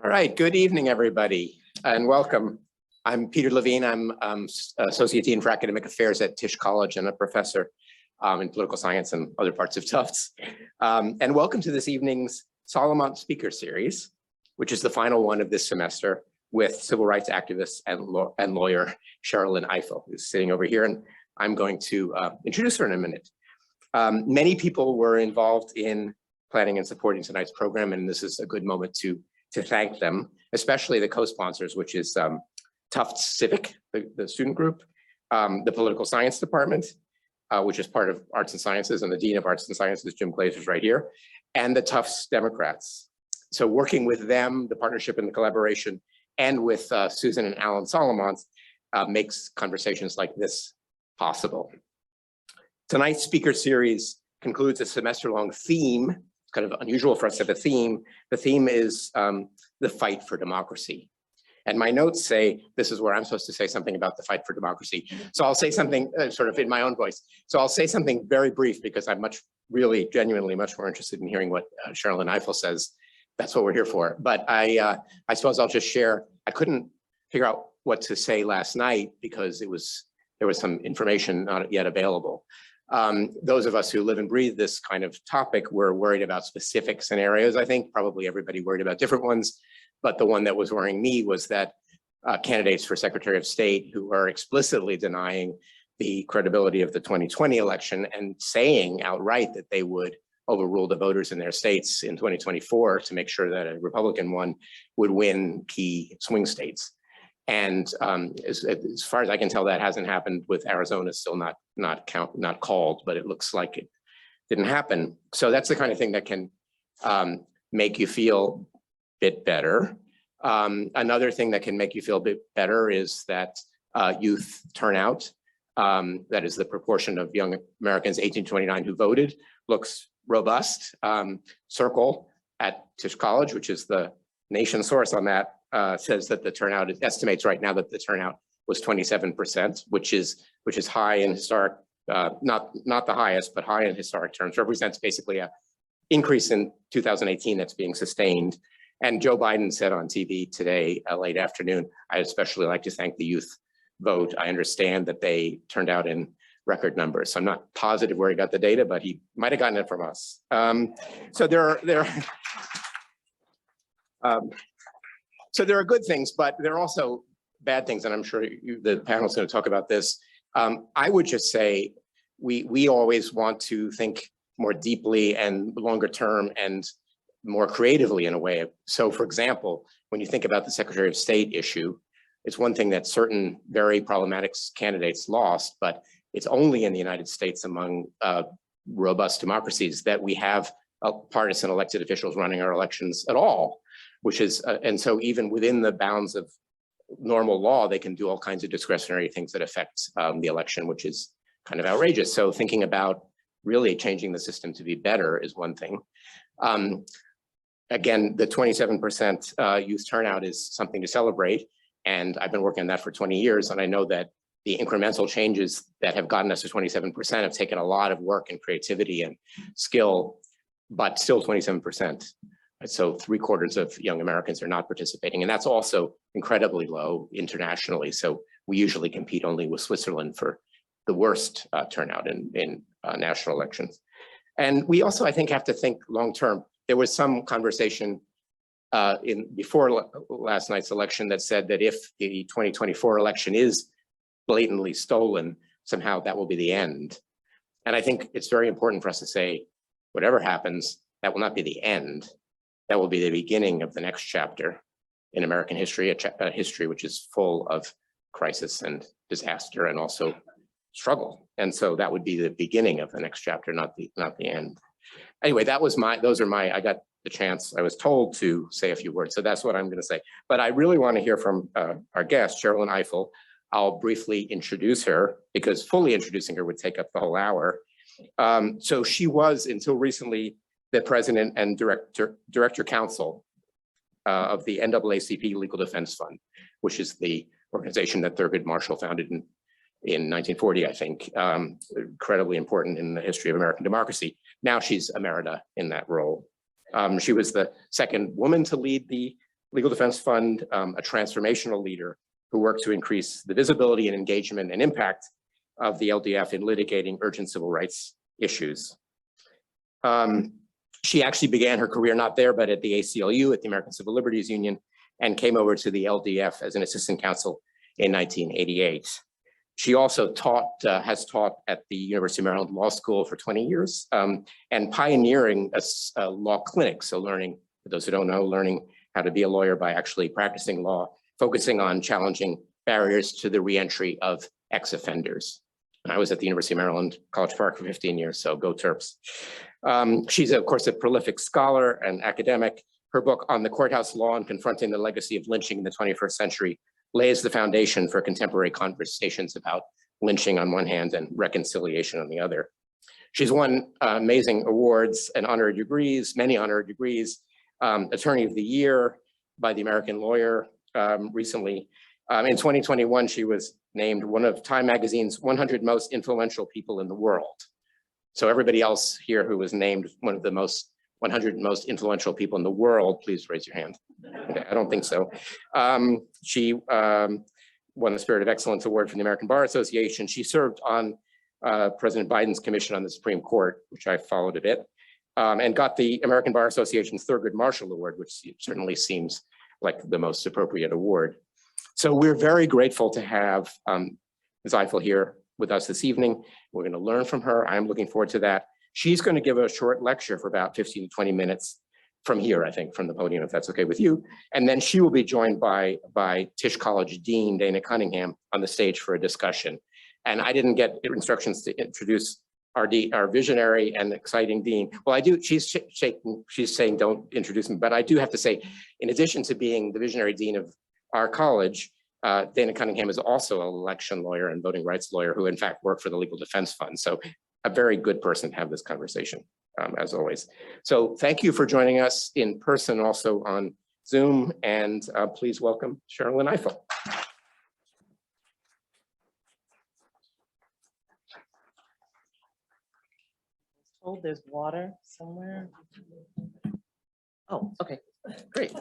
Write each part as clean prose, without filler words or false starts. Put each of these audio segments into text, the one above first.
All right, good evening, everybody, and welcome. I'm Peter Levine. I'm Associate Dean for Academic Affairs at Tisch College and a professor in political science and other parts of Tufts. And welcome to this evening's Solomont Speaker Series, which is the final one of this semester with civil rights activist and lawyer Sherrilyn Ifill, who's sitting over here, and I'm going to introduce her in a minute. Many people were involved in planning and supporting tonight's program, and this is a good moment to thank them, especially the co-sponsors, which is Tufts Civic, the student group, the Political Science Department, which is part of Arts and Sciences, and the Dean of Arts and Sciences, Jim Glazer, is right here, and the Tufts Democrats. So working with them, the partnership and the collaboration, and with Susan and Alan Solomont makes conversations like this possible. Tonight's speaker series concludes a semester-long theme. Kind of unusual for us to have a theme. The theme is the fight for democracy. And my notes say, this is where I'm supposed to say something about the fight for democracy. So I'll say something sort of in my own voice. So I'll say something very brief because I'm really genuinely much more interested in hearing what Sherrilyn Ifill says. That's what we're here for. But I suppose I'll just share, I couldn't figure out what to say last night because there was some information not yet available. Those of us who live and breathe this kind of topic were worried about specific scenarios. I think probably everybody worried about different ones, but the one that was worrying me was that candidates for Secretary of State who are explicitly denying the credibility of the 2020 election and saying outright that they would overrule the voters in their states in 2024 to make sure that a Republican one would win key swing states. And as far as I can tell, that hasn't happened with Arizona still not called, but it looks like it didn't happen. So that's the kind of thing that can make you feel a bit better. Another thing that can make you feel a bit better is that youth turnout, that is the proportion of young Americans 18 to 29 who voted, looks robust. Circle at Tisch College, which is the nation source on that, says that the turnout, it estimates right now that the turnout was 27%, which is high in historic, not the highest, but high in historic terms, represents basically a increase in 2018 that's being sustained. And Joe Biden said on TV today, late afternoon, I'd especially like to thank the youth vote. I understand that they turned out in record numbers. So I'm not positive where he got the data, but he might have gotten it from us. So there are good things, but there are also bad things, and I'm sure the panel is going to talk about this. I would just say we always want to think more deeply and longer term and more creatively in a way. So for example, when you think about the Secretary of State issue, it's one thing that certain very problematic candidates lost, but it's only in the United States among robust democracies that we have partisan elected officials running our elections at all. Which is, and so even within the bounds of normal law, they can do all kinds of discretionary things that affect the election, which is kind of outrageous. So thinking about really changing the system to be better is one thing. Again, the 27% youth turnout is something to celebrate. And I've been working on that for 20 years. And I know that the incremental changes that have gotten us to 27% have taken a lot of work and creativity and skill, but still 27%. So 3/4 of young Americans are not participating, and that's also incredibly low internationally. So we usually compete only with Switzerland for the worst turnout in national elections. And we also, I think, have to think long-term. There was some conversation before last night's election that said that if the 2024 election is blatantly stolen, somehow that will be the end. And I think it's very important for us to say, whatever happens, that will not be the end. That will be the beginning of the next chapter in American history, a history which is full of crisis and disaster and also struggle. And so that would be the beginning of the next chapter, not the end. Anyway, I got the chance, I was told to say a few words, so that's what I'm going to say. But I really want to hear from our guest, Sherrilyn Ifill. I'll briefly introduce her because fully introducing her would take up the whole hour. So she was, until recently, the President and Director-Counsel of the NAACP Legal Defense Fund, which is the organization that Thurgood Marshall founded in 1940, I think, incredibly important in the history of American democracy. Now she's emerita in that role. She was the second woman to lead the Legal Defense Fund, a transformational leader who worked to increase the visibility and engagement and impact of the LDF in litigating urgent civil rights issues. She actually began her career not there, but at the ACLU, at the American Civil Liberties Union, and came over to the LDF as an assistant counsel in 1988. She also has taught at the University of Maryland Law School for 20 years and pioneering a law clinic. So learning, for those who don't know, learning how to be a lawyer by actually practicing law, focusing on challenging barriers to the reentry of ex-offenders. I was at the University of Maryland, College Park for 15 years, so go Terps. She's, of course, a prolific scholar and academic. Her book On the Courthouse Lawn, Confronting the Legacy of Lynching in the 21st Century lays the foundation for contemporary conversations about lynching on one hand and reconciliation on the other. She's won amazing awards and honorary degrees, many honorary degrees, Attorney of the Year by the American Lawyer recently. In 2021, she was named one of Time Magazine's 100 most influential people in the world. So everybody else here who was named one of the 100 most influential people in the world, please raise your hand. Okay, I don't think so. She won the Spirit of Excellence Award from the American Bar Association. She served on President Biden's commission on the Supreme Court, which I followed a bit, and got the American Bar Association's Thurgood Marshall Award, which certainly seems like the most appropriate award. So we're very grateful to have Ms. Ifill here with us this evening. We're going to learn from her. I'm looking forward to that. She's going to give a short lecture for about 15 to 20 minutes from here, I think, from the podium, if that's okay with you. And then she will be joined by Tisch College Dean Dana Cunningham on the stage for a discussion. And I didn't get instructions to introduce our visionary and exciting dean. Well, I do, she's saying don't introduce me, but I do have to say, in addition to being the visionary dean of our college, Dana Cunningham is also an election lawyer and voting rights lawyer who in fact worked for the Legal Defense Fund. So a very good person to have this conversation, as always. So thank you for joining us in person, also on Zoom, and please welcome Sherrilyn Ifill. Oh, there's water somewhere. Oh, okay, great.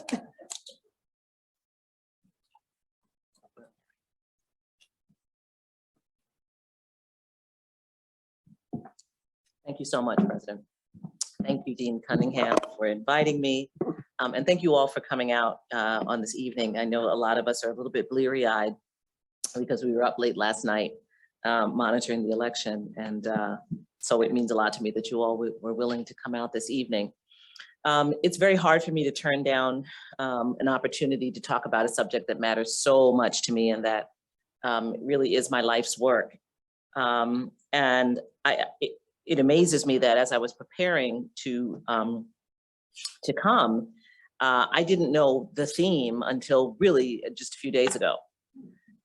Thank you so much, President. Thank you, Dean Cunningham, for inviting me. And thank you all for coming out on this evening. I know a lot of us are a little bit bleary-eyed because we were up late last night monitoring the election. And so it means a lot to me that you all were willing to come out this evening. It's very hard for me to turn down an opportunity to talk about a subject that matters so much to me and that really is my life's work. And it amazes me that as I was preparing to come, I didn't know the theme until really just a few days ago.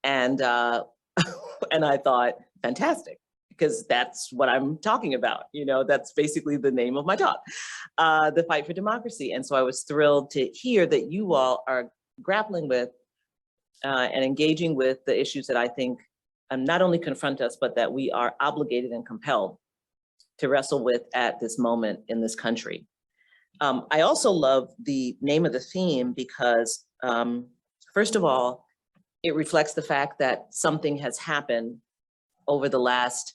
And, and I thought, fantastic, because that's what I'm talking about. You know, that's basically the name of my talk, the fight for democracy. And so I was thrilled to hear that you all are grappling with and engaging with the issues that I think not only confront us, but that we are obligated and compelled to wrestle with at this moment in this country. I also love the name of the theme because, first of all, it reflects the fact that something has happened over the last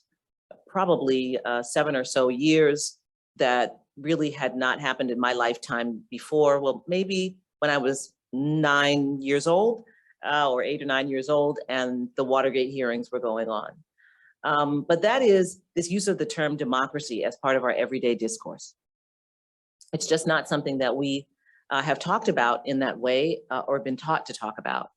probably 7 or so years that really had not happened in my lifetime before. Well, maybe when I was 9 years old or 8 or 9 years old and the Watergate hearings were going on. But that is this use of the term democracy as part of our everyday discourse. It's just not something that we have talked about in that way or been taught to talk about.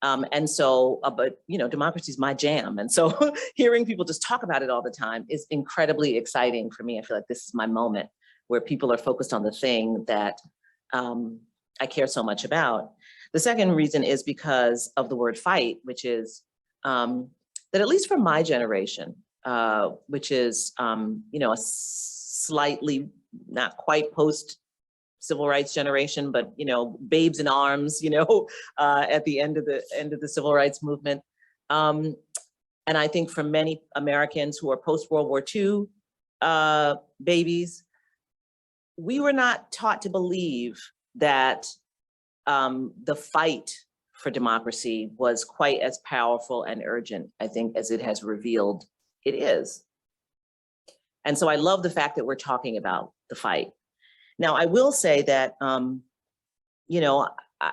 And so, but you know, democracy is my jam. And so hearing people just talk about it all the time is incredibly exciting for me. I feel like this is my moment where people are focused on the thing that I care so much about. The second reason is because of the word fight, which is that at least for my generation, which is, you know, a slightly not quite post civil rights generation, but, you know, babes in arms, you know, at the end of the civil rights movement. And I think for many Americans who are post-World War II babies, we were not taught to believe that the fight for democracy was quite as powerful and urgent, I think, as it has revealed it is. And so I love the fact that we're talking about the fight. Now, I will say that, you know,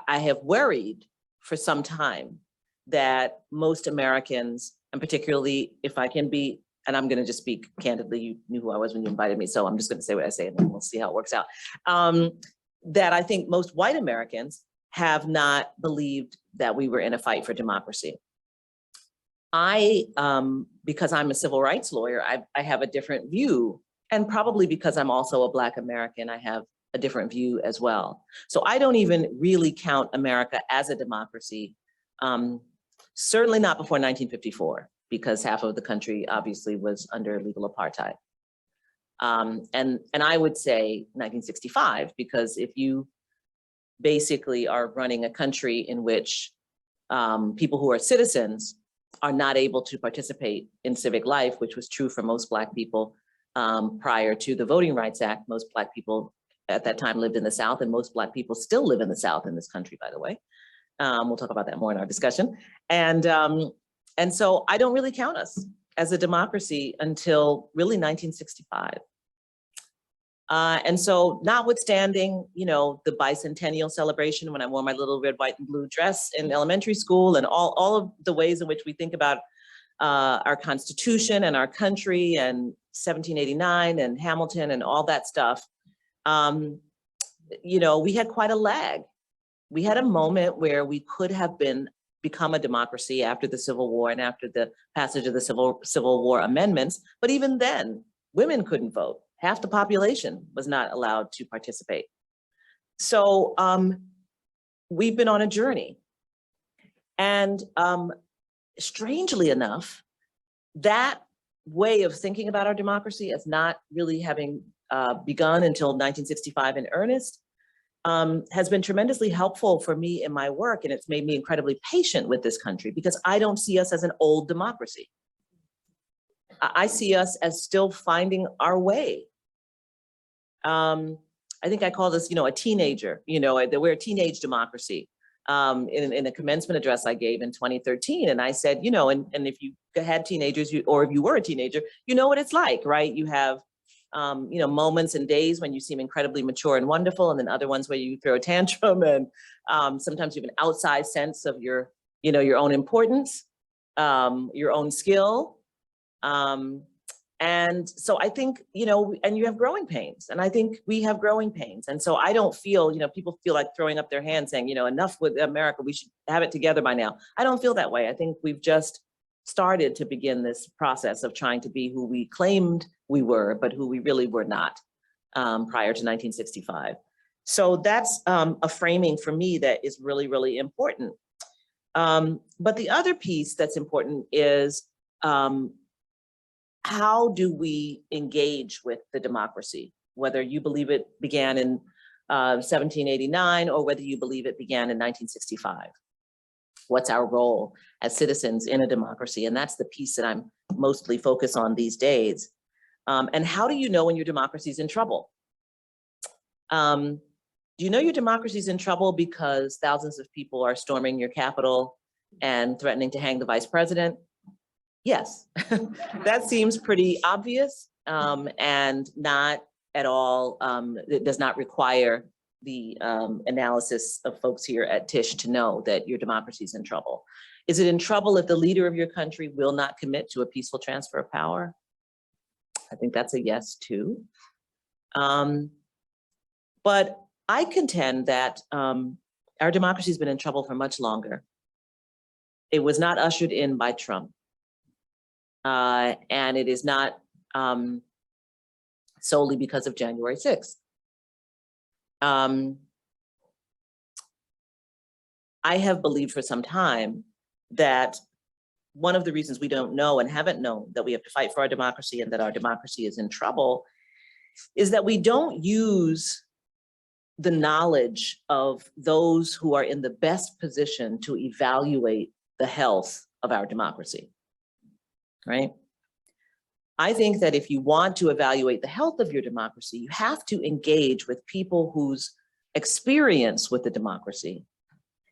I have worried for some time that most Americans, and particularly if I can be, and I'm going to just speak candidly, you knew who I was when you invited me, so I'm just going to say what I say and then we'll see how it works out. That I think most white Americans have not believed that we were in a fight for democracy. Because I'm a civil rights lawyer, I have a different view, and probably because I'm also a Black American, I have a different view as well. So I don't even really count America as a democracy, certainly not before 1954, because half of the country obviously was under legal apartheid. And I would say 1965, because if you basically are running a country in which people who are citizens are not able to participate in civic life, which was true for most Black people prior to the Voting Rights Act. Most Black people at that time lived in the South, and most Black people still live in the South in this country, by the way. We'll talk about that more in our discussion. And so I don't really count us as a democracy until really 1965. And so notwithstanding, you know, the bicentennial celebration when I wore my little red, white, and blue dress in elementary school, and all of the ways in which we think about our Constitution and our country and 1789 and Hamilton and all that stuff, you know, we had quite a lag. We had a moment where we could have become a democracy after the Civil War and after the passage of the Civil War amendments. But even then, women couldn't vote. Half the population was not allowed to participate. So we've been on a journey. And strangely enough, that way of thinking about our democracy as not really having begun until 1965 in earnest has been tremendously helpful for me in my work. And it's made me incredibly patient with this country because I don't see us as an old democracy. I see us as still finding our way. I think I call this, you know, a teenager, you know, that we're a teenage democracy. In a commencement address I gave in 2013. And I said, you know, and if you had teenagers, or if you were a teenager, you know what it's like, right? You have, you know, moments and days when you seem incredibly mature and wonderful, and then other ones where you throw a tantrum, and sometimes you have an outsized sense of your, you know, your own importance, your own skill. And so I think, you know, and you have growing pains, and I think we have growing pains. And so I don't feel, you know, people feel like throwing up their hands saying, you know, enough with America, we should have it together by now. I don't feel that way. I think we've just started to begin this process of trying to be who we claimed we were, but who we really were not prior to 1965. So that's a framing for me that is really, really important. But the other piece that's important is, how do we engage with the democracy, whether you believe it began in 1789 or whether you believe it began in 1965? What's our role as citizens in a democracy? And that's the piece that I'm mostly focused on these days. And how do you know when your democracy is in trouble? Do you know your democracy is in trouble because thousands of people are storming your Capitol and threatening to hang the vice president? Yes, that seems pretty obvious and not at all, it does not require the analysis of folks here at Tisch to know that your democracy is in trouble. Is it in trouble if the leader of your country will not commit to a peaceful transfer of power? I think that's a yes too. But I contend that our democracy has been in trouble for much longer. It was not ushered in by Trump. And it is not solely because of January 6th. I have believed for some time that one of the reasons we don't know and haven't known that we have to fight for our democracy and that our democracy is in trouble is that we don't use the knowledge of those who are in the best position to evaluate the health of our democracy. Right? I think that if you want to evaluate the health of your democracy, you have to engage with people whose experience with the democracy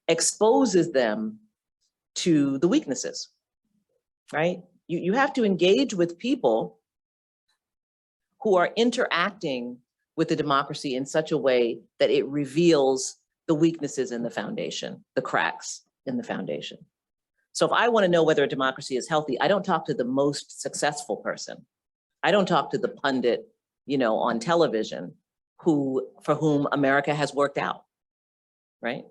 exposes them to the weaknesses, right? You have to engage with people who are interacting with the democracy in such a way that it reveals the weaknesses in the foundation, the cracks in the foundation. So if I want to know whether a democracy is healthy, I don't talk to the most successful person. I don't talk to the pundit, on television for whom America has worked out, right?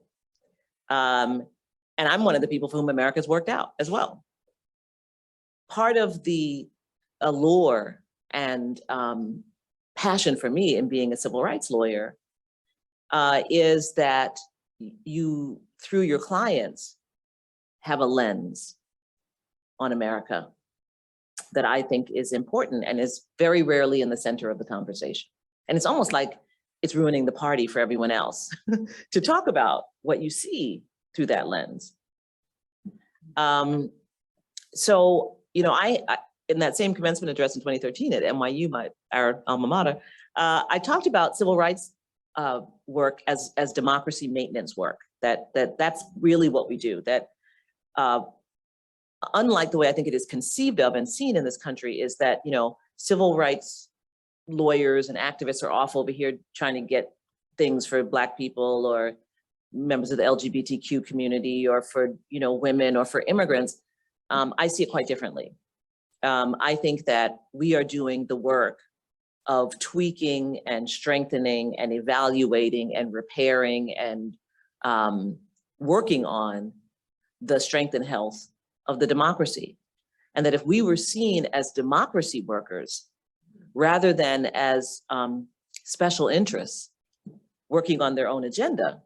And I'm one of the people for whom America's worked out as well. Part of the allure and passion for me in being a civil rights lawyer is that you, through your clients, have a lens on America that I think is important and is very rarely in the center of the conversation. And it's almost like it's ruining the party for everyone else to talk about what you see through that lens. So, I in that same commencement address in 2013 at NYU, our alma mater, I talked about civil rights work as democracy maintenance work. That's really what we do. That unlike the way I think it is conceived of and seen in this country, is that civil rights lawyers and activists are off over here trying to get things for Black people or members of the LGBTQ community or for women or for immigrants. I see it quite differently. I think that we are doing the work of tweaking and strengthening and evaluating and repairing and working on the strength and health of the democracy. And that if we were seen as democracy workers, rather than as special interests working on their own agenda,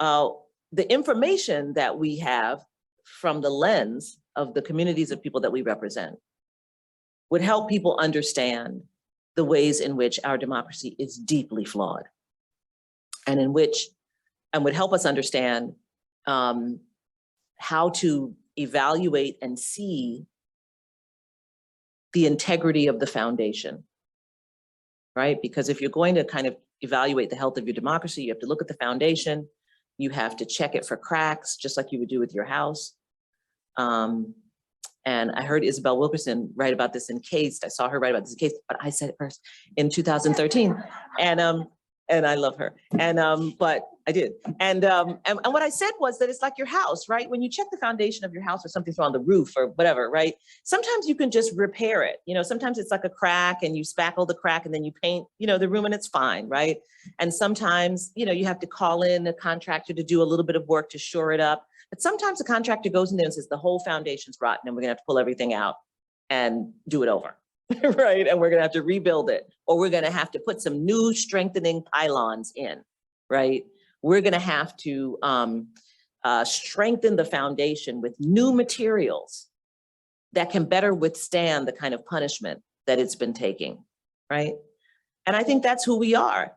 the information that we have from the lens of the communities of people that we represent would help people understand the ways in which our democracy is deeply flawed, and would help us understand how to evaluate and see the integrity of the foundation, right? Because if you're going to kind of evaluate the health of your democracy, you have to look at the foundation, you have to check it for cracks, just like you would do with your house. And I heard Isabel Wilkerson write about this in Case. I saw her write about this in Case, but I said it first in 2013. And I love her. But I did. And what I said was that it's like your house, right? When you check the foundation of your house or something's wrong, the roof or whatever, right? Sometimes you can just repair it. Sometimes it's like a crack and you spackle the crack and then you paint, the room and it's fine, right? And sometimes, you have to call in a contractor to do a little bit of work to shore it up. But sometimes the contractor goes in there and says, the whole foundation's rotten and we're gonna have to pull everything out and do it over. Right, and we're gonna have to rebuild it, or we're gonna have to put some new strengthening pylons in, right? We're gonna have to strengthen the foundation with new materials that can better withstand the kind of punishment that it's been taking, right? And I think that's who we are.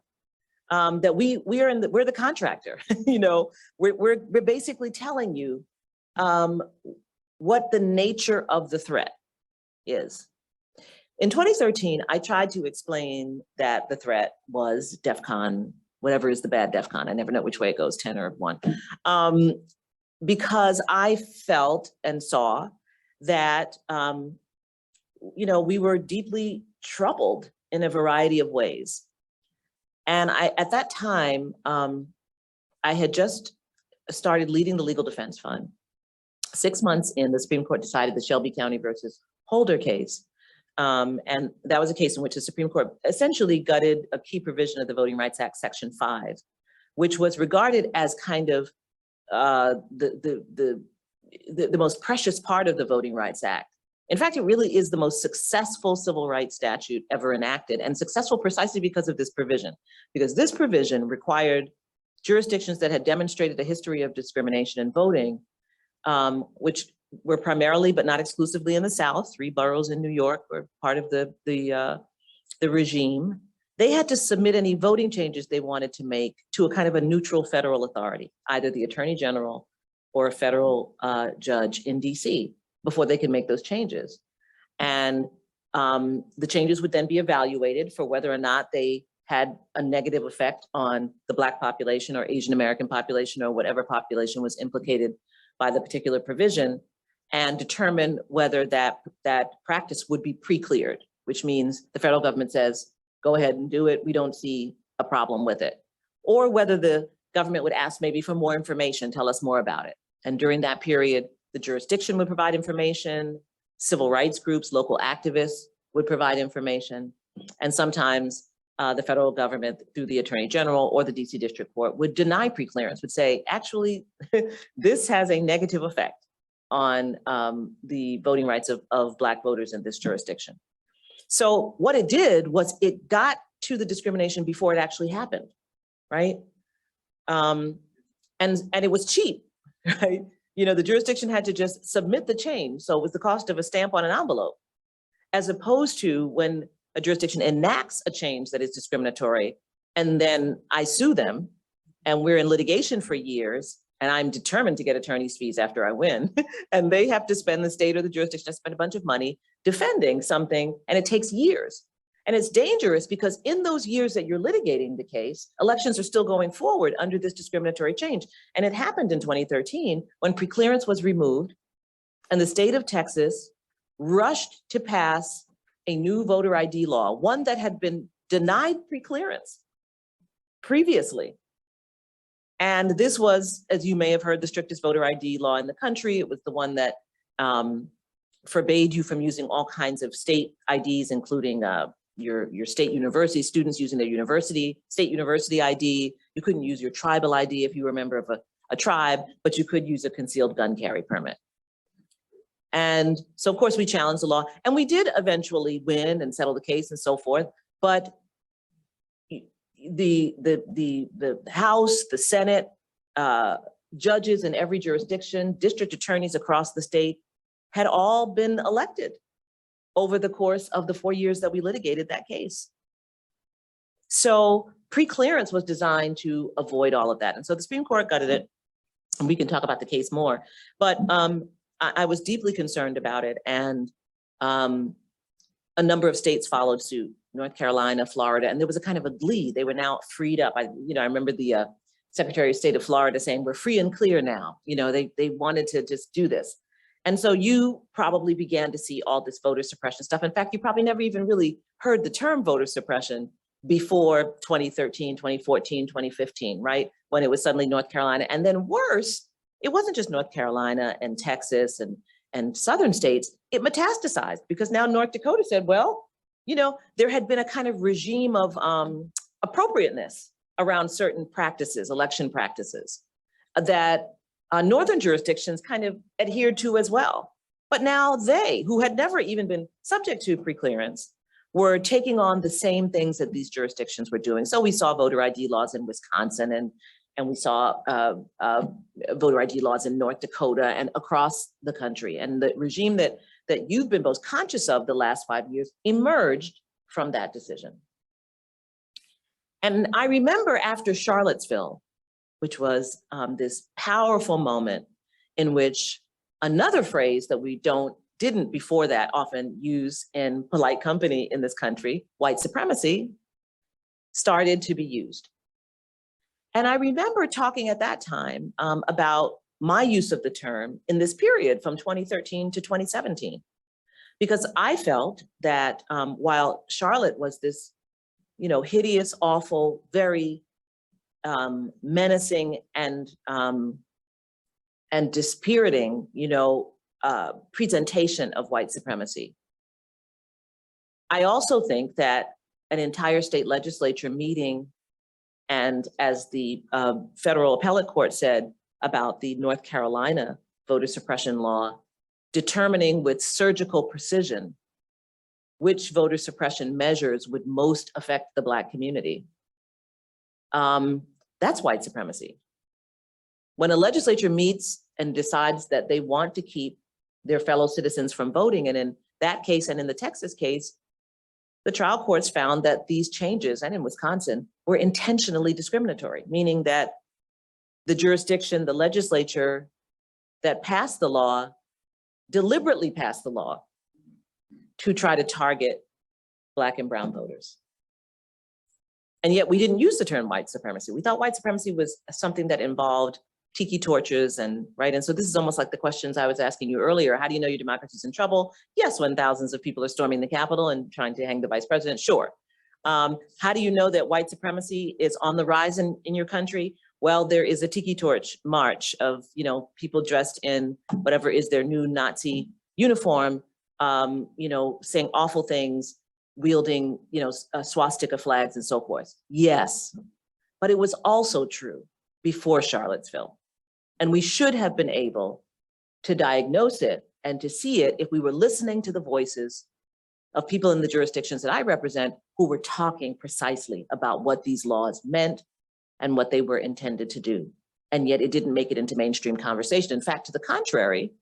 That we're the contractor. We're basically telling you what the nature of the threat is. In 2013, I tried to explain that the threat was DEFCON, whatever is the bad DEFCON. I never know which way it goes, 10 or 1. Because I felt and saw that, we were deeply troubled in a variety of ways. And at that time, I had just started leading the Legal Defense Fund. 6 months in, the Supreme Court decided the Shelby County versus Holder case. And that was a case in which the Supreme Court essentially gutted a key provision of the Voting Rights Act, Section 5, which was regarded as kind of the most precious part of the Voting Rights Act. In fact, it really is the most successful civil rights statute ever enacted, and successful precisely because of this provision. Because this provision required jurisdictions that had demonstrated a history of discrimination in voting, which were primarily, but not exclusively in the South. 3 boroughs in New York were part of the regime. They had to submit any voting changes they wanted to make to a kind of a neutral federal authority, either the Attorney General or a federal judge in DC, before they could make those changes. And the changes would then be evaluated for whether or not they had a negative effect on the Black population or Asian American population or whatever population was implicated by the particular provision, and determine whether that practice would be pre-cleared, which means the federal government says, go ahead and do it, we don't see a problem with it. Or whether the government would ask maybe for more information, tell us more about it. And during that period, the jurisdiction would provide information, civil rights groups, local activists would provide information, and sometimes the federal government through the Attorney General or the DC District Court would deny preclearance, would say, actually, this has a negative effect on the voting rights of Black voters in this jurisdiction. So what it did was it got to the discrimination before it actually happened, right? And it was cheap, right? You know, the jurisdiction had to just submit the change. So it was the cost of a stamp on an envelope, as opposed to when a jurisdiction enacts a change that is discriminatory, and then I sue them, and we're in litigation for years, and I'm determined to get attorney's fees after I win, and they have to spend, the state or the jurisdiction has to spend a bunch of money defending something, and it takes years. And it's dangerous because in those years that you're litigating the case, elections are still going forward under this discriminatory change. And it happened in 2013 when preclearance was removed and the state of Texas rushed to pass a new voter ID law, one that had been denied preclearance previously. And this was, as you may have heard, the strictest voter ID law in the country. It was the one that forbade you from using all kinds of state IDs, including your state university, students using their state university ID. You couldn't use your tribal ID if you were a member of a tribe, but you could use a concealed gun carry permit. And so of course we challenged the law, and we did eventually win and settle the case and so forth, but the House, the Senate, judges in every jurisdiction, district attorneys across the state had all been elected over the course of the 4 years that we litigated that case. So preclearance was designed to avoid all of that. And so the Supreme Court gutted it, and we can talk about the case more, but I was deeply concerned about it, and a number of states followed suit, North Carolina, Florida, and there was a kind of a glee. They were now freed up. I remember the Secretary of State of Florida saying, we're free and clear now. You know, they wanted to just do this. And so you probably began to see all this voter suppression stuff. In fact, you probably never even really heard the term voter suppression before 2013, 2014, 2015, right? When it was suddenly North Carolina. And then worse, it wasn't just North Carolina and Texas and southern states, it metastasized because now North Dakota said, well, you know, there had been a kind of regime of appropriateness around certain practices, election practices, that northern jurisdictions kind of adhered to as well. But now they, who had never even been subject to preclearance, were taking on the same things that these jurisdictions were doing. So we saw voter ID laws in Wisconsin, and we saw voter ID laws in North Dakota and across the country. And the regime that you've been most conscious of the last 5 years emerged from that decision. And I remember after Charlottesville, which was this powerful moment in which another phrase that we didn't before that often use in polite company in this country, white supremacy, started to be used. And I remember talking at that time about my use of the term in this period from 2013 to 2017, because I felt that while Charlotte was this, you know, hideous, awful, very menacing and dispiriting, you know, presentation of white supremacy, I also think that an entire state legislature meeting, and as the federal appellate court said about the North Carolina voter suppression law, determining with surgical precision which voter suppression measures would most affect the Black community. That's white supremacy. When a legislature meets and decides that they want to keep their fellow citizens from voting, and in that case and in the Texas case, the trial courts found that these changes, and in Wisconsin, were intentionally discriminatory, meaning that the jurisdiction, the legislature that passed the law, deliberately passed the law to try to target Black and brown voters. And yet we didn't use the term white supremacy. We thought white supremacy was something that involved tiki torches and right. And so this is almost like the questions I was asking you earlier. How do you know your democracy's in trouble? Yes, when thousands of people are storming the Capitol and trying to hang the vice president, sure. How do you know that white supremacy is on the rise in your country? Well, there is a tiki torch march of, you know, people dressed in whatever is their new Nazi uniform, you know, saying awful things, wielding, you know, swastika flags and so forth. Yes, but it was also true before Charlottesville. And we should have been able to diagnose it and to see it if we were listening to the voices of people in the jurisdictions that I represent who were talking precisely about what these laws meant and what they were intended to do. And yet it didn't make it into mainstream conversation. In fact, to the contrary,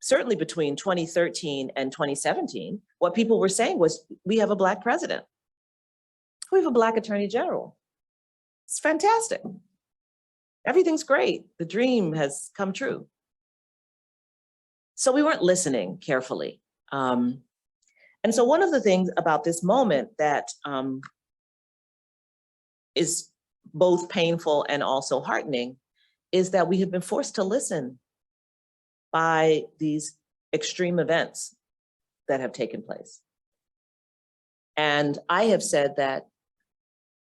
certainly between 2013 and 2017, what people were saying was, we have a Black president. We have a Black attorney general. It's fantastic. Everything's great. The dream has come true. So we weren't listening carefully. And so one of the things about this moment that is both painful and also heartening is that we have been forced to listen by these extreme events that have taken place. And I have said that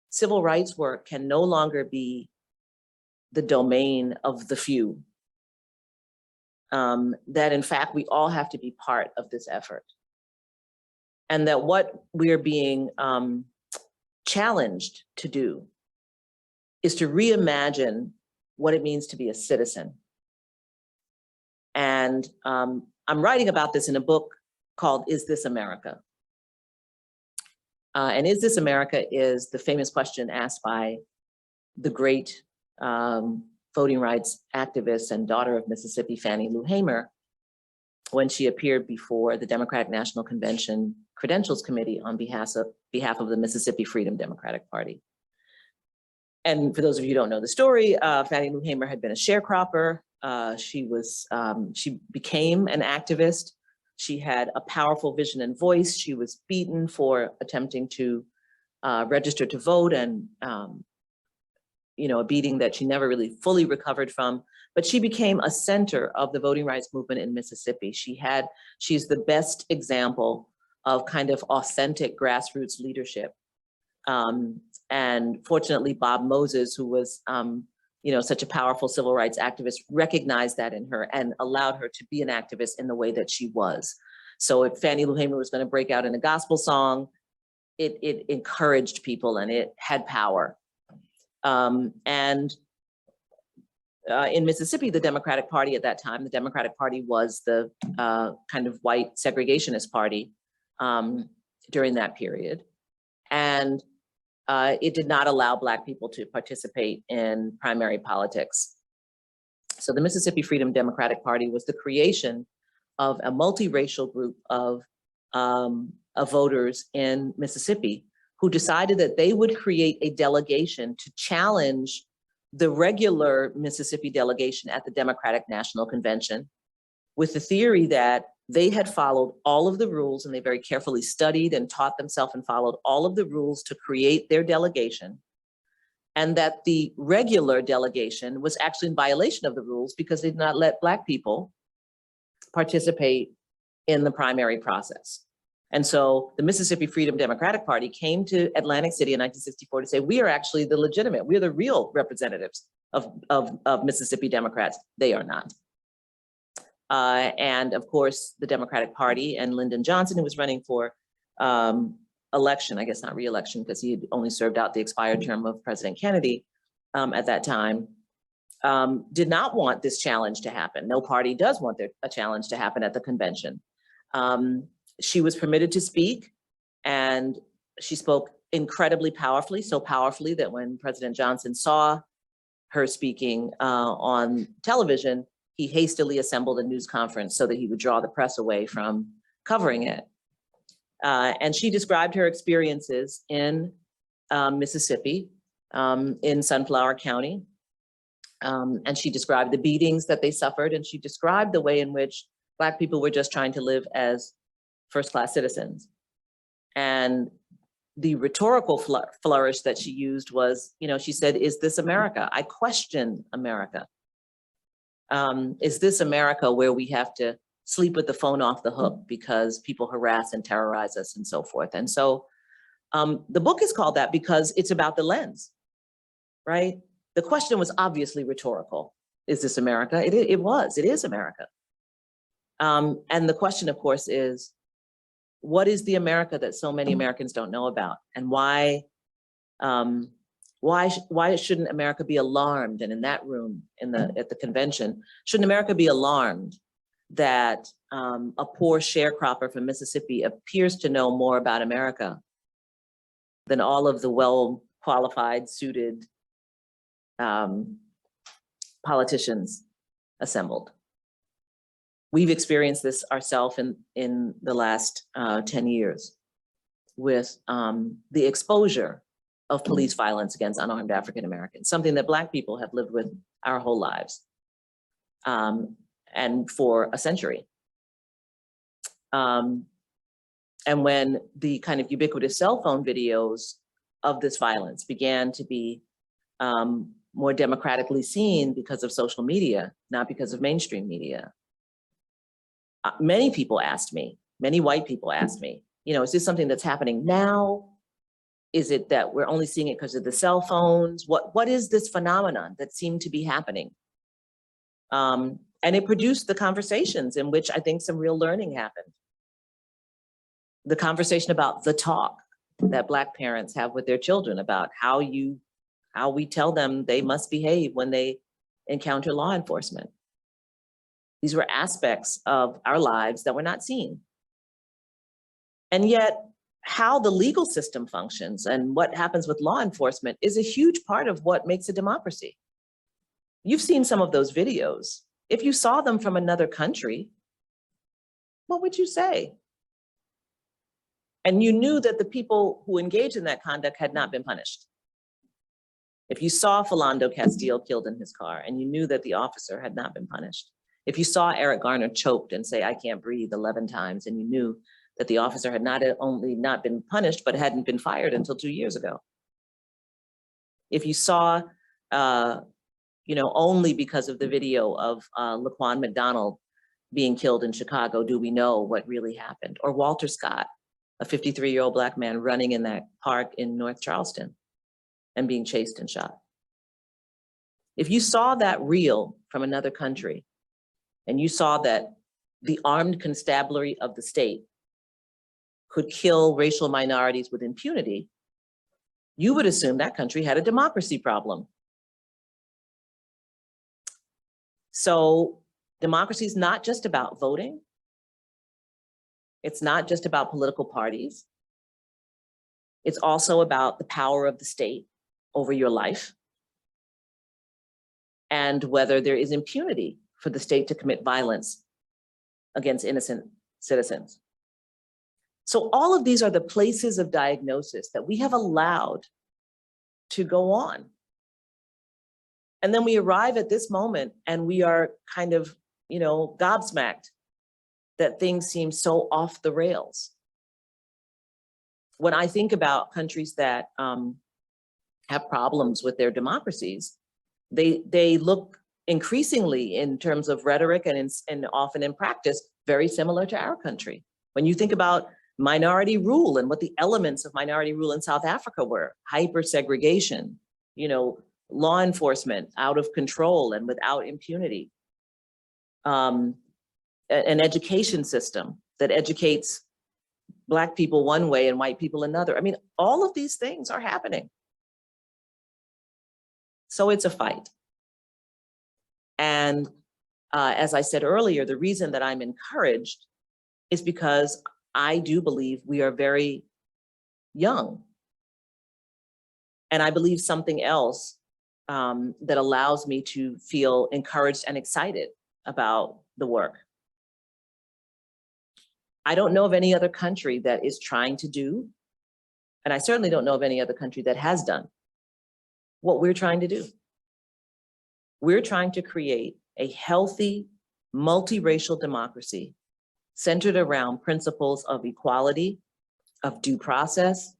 civil rights work can no longer be the domain of the few. That in fact, we all have to be part of this effort. And that what we're being challenged to do is to reimagine what it means to be a citizen. And I'm writing about this in a book called Is This America? And Is This America is the famous question asked by the great voting rights activist and daughter of Mississippi, Fannie Lou Hamer, when she appeared before the Democratic National Convention Credentials Committee on behalf of the Mississippi Freedom Democratic Party. And for those of you who don't know the story, Fannie Lou Hamer had been a sharecropper. She became an activist. She had a powerful vision and voice. She was beaten for attempting to register to vote, and you know, a beating that she never really fully recovered from. But she became a center of the voting rights movement in Mississippi. She's the best example of kind of authentic grassroots leadership. And fortunately, Bob Moses, who was you know, such a powerful civil rights activist, recognized that in her and allowed her to be an activist in the way that she was. So if Fannie Lou Hamer was going to break out in a gospel song, it encouraged people and it had power. In Mississippi, the Democratic Party at that time, the Democratic Party was the kind of white segregationist party during that period. And it did not allow Black people to participate in primary politics. So the Mississippi Freedom Democratic Party was the creation of a multiracial group of voters in Mississippi who decided that they would create a delegation to challenge the regular Mississippi delegation at the Democratic National Convention, with the theory that they had followed all of the rules, and they very carefully studied and taught themselves and followed all of the rules to create their delegation, and that the regular delegation was actually in violation of the rules because they did not let Black people participate in the primary process. And so the Mississippi Freedom Democratic Party came to Atlantic City in 1964 to say, we are actually the legitimate, we're the real representatives of Mississippi Democrats. They are not. And of course, the Democratic Party and Lyndon Johnson, who was running for election, I guess not re-election, because he had only served out the expired term of President Kennedy at that time, did not want this challenge to happen. No party does want a challenge to happen at the convention. She was permitted to speak, and she spoke incredibly powerfully, so powerfully that when President Johnson saw her speaking on television, he hastily assembled a news conference so that he would draw the press away from covering it. And she described her experiences in Mississippi, in Sunflower County. And she described the beatings that they suffered, and she described the way in which Black people were just trying to live as first-class citizens. And the rhetorical flourish that she used was, she said, "Is this America? I question America. Is this America where we have to sleep with the phone off the hook because people harass and terrorize us and so forth?" And so the book is called that because it's about the lens, right? The question was obviously rhetorical. Is this America? It is America. And the question, of course, is, what is the America that so many Americans don't know about? And why shouldn't America be alarmed? And in that room at the convention, shouldn't America be alarmed that a poor sharecropper from Mississippi appears to know more about America than all of the well-qualified, suited politicians assembled? We've experienced this ourselves in the last 10 years with the exposure of police violence against unarmed African Americans, something that Black people have lived with our whole lives and for a century. And when the kind of ubiquitous cell phone videos of this violence began to be more democratically seen because of social media, not because of mainstream media, many people asked me, many white people asked me, is this something that's happening now? Is it that we're only seeing it because of the cell phones? What is this phenomenon that seemed to be happening? And it produced the conversations in which I think some real learning happened. The conversation about the talk that Black parents have with their children about how we tell them they must behave when they encounter law enforcement. These were aspects of our lives that were not seen. And yet, how the legal system functions and what happens with law enforcement is a huge part of what makes a democracy. You've seen some of those videos. If you saw them from another country, what would you say? And you knew that the people who engaged in that conduct had not been punished. If you saw Philando Castile killed in his car and you knew that the officer had not been punished. If you saw Eric Garner choked and say, "I can't breathe" 11 times, and you knew that the officer had not only not been punished, but hadn't been fired until 2 years ago. If you saw, only because of the video of Laquan McDonald being killed in Chicago, do we know what really happened? Or Walter Scott, a 53-year-old Black man running in that park in North Charleston and being chased and shot. If you saw that reel from another country, and you saw that the armed constabulary of the state could kill racial minorities with impunity, you would assume that country had a democracy problem. So democracy is not just about voting. It's not just about political parties. It's also about the power of the state over your life and whether there is impunity for the state to commit violence against innocent citizens. So all of these are the places of diagnosis that we have allowed to go on. And then we arrive at this moment and we are kind of, gobsmacked that things seem so off the rails. When I think about countries that have problems with their democracies, they look increasingly in terms of rhetoric and often in practice, very similar to our country. When you think about minority rule and what the elements of minority rule in South Africa were, hyper segregation, law enforcement out of control and without impunity, an education system that educates Black people one way and white people another. I mean, all of these things are happening. So it's a fight. And as I said earlier, the reason that I'm encouraged is because I do believe we are very young. And I believe something else that allows me to feel encouraged and excited about the work. I don't know of any other country that is trying to do, and I certainly don't know of any other country that has done what we're trying to do. We're trying to create a healthy, multiracial democracy centered around principles of equality, of due process,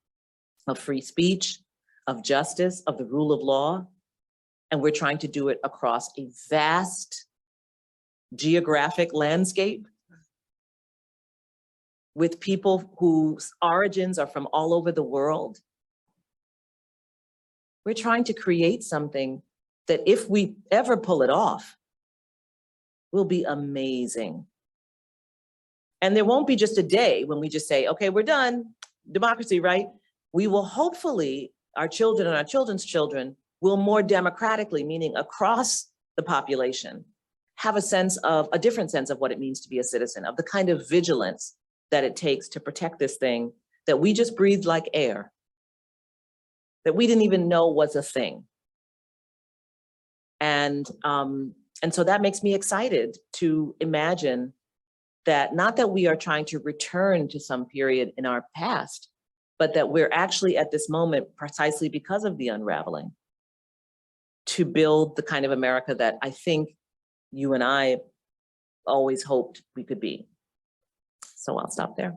of free speech, of justice, of the rule of law. And we're trying to do it across a vast geographic landscape with people whose origins are from all over the world. We're trying to create something that if we ever pull it off, will be amazing. And there won't be just a day when we just say, okay, we're done, democracy, right? We will hopefully, our children and our children's children will more democratically, meaning across the population, have a different sense of what it means to be a citizen, of the kind of vigilance that it takes to protect this thing that we just breathed like air, that we didn't even know was a thing. And so that makes me excited to imagine that, not that we are trying to return to some period in our past, but that we're actually at this moment, precisely because of the unraveling, to build the kind of America that I think you and I always hoped we could be. So I'll stop there.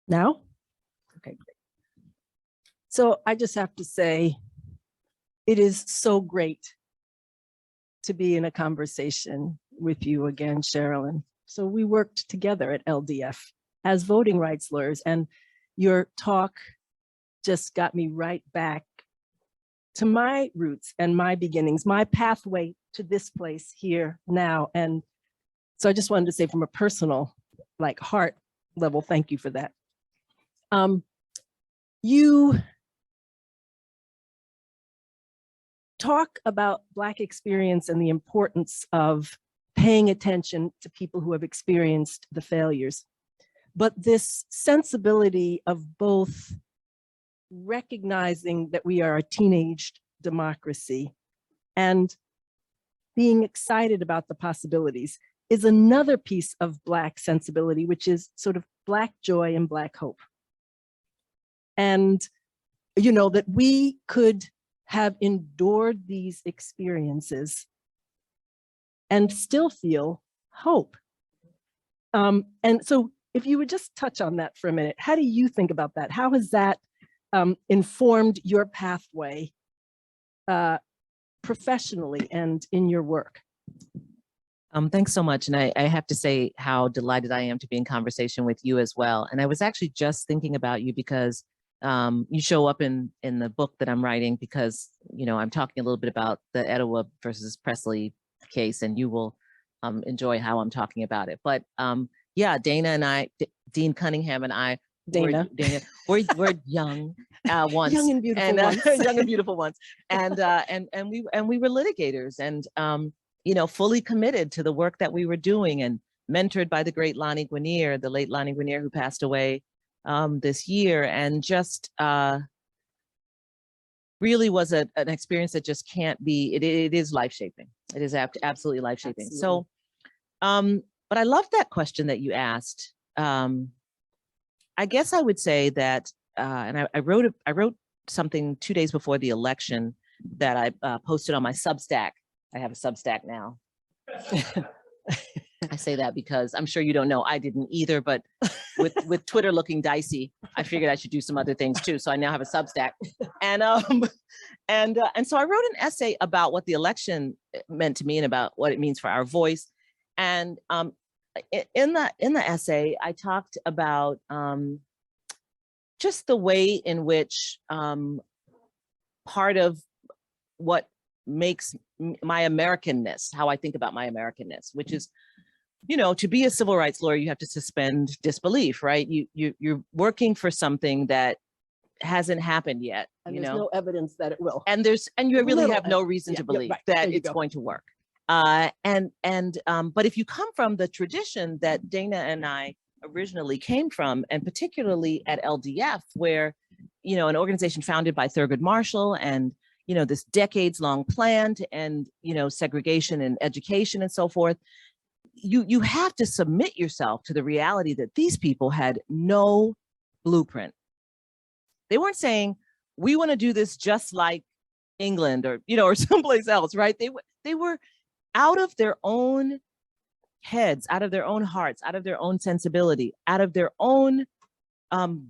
Now? Okay, great. So I just have to say, it is so great to be in a conversation with you again, Sherrilyn. So we worked together at LDF as voting rights lawyers, and your talk just got me right back to my roots and my beginnings, my pathway to this place here now. And so I just wanted to say, from a personal, heart level, thank you for that. You talk about Black experience and the importance of paying attention to people who have experienced the failures, but this sensibility of both recognizing that we are a teenage democracy and being excited about the possibilities is another piece of Black sensibility, which is sort of Black joy and Black hope. And, that we could have endured these experiences and still feel hope. And so if you would just touch on that for a minute, how do you think about that? How has that informed your pathway professionally and in your work? Thanks so much. And I have to say how delighted I am to be in conversation with you as well. And I was actually just thinking about you because you show up in the book that I'm writing, because, I'm talking a little bit about the Etowah versus Presley case, and you will enjoy how I'm talking about it. But yeah, Dana and I, Dean Cunningham and I, we're young once, Young and beautiful once. Young and beautiful once, and we were litigators, and fully committed to the work that we were doing, and mentored by the great Lonnie Guinier, the late Lonnie Guinier, who passed away this year, and just really was an experience that just can't be. It is life shaping. It is absolutely life shaping. So, but I love that question that you asked. I guess I would say that, and I wrote something 2 days before the election that I posted on my Substack. I have a Substack now. I say that because I'm sure you don't know, I didn't either, but with Twitter looking dicey, I figured I should do some other things too. So I now have a Substack. And so I wrote an essay about what the election meant to me and about what it means for our voice. And in the essay, I talked about just the way in which part of what makes my Americanness, how I think about my Americanness, which is, to be a civil rights lawyer, you have to suspend disbelief, right? You're working for something that hasn't happened yet. And there's no evidence that it will. And you really have no reason to believe that it's going to work. But if you come from the tradition that Dana and I originally came from, and particularly at LDF, where, an organization founded by Thurgood Marshall and, this decades-long plan to end, segregation in education and so forth. You have to submit yourself to the reality that these people had no blueprint. They weren't saying, we want to do this just like England or, or someplace else, right? They were out of their own heads, out of their own hearts, out of their own sensibility, out of their own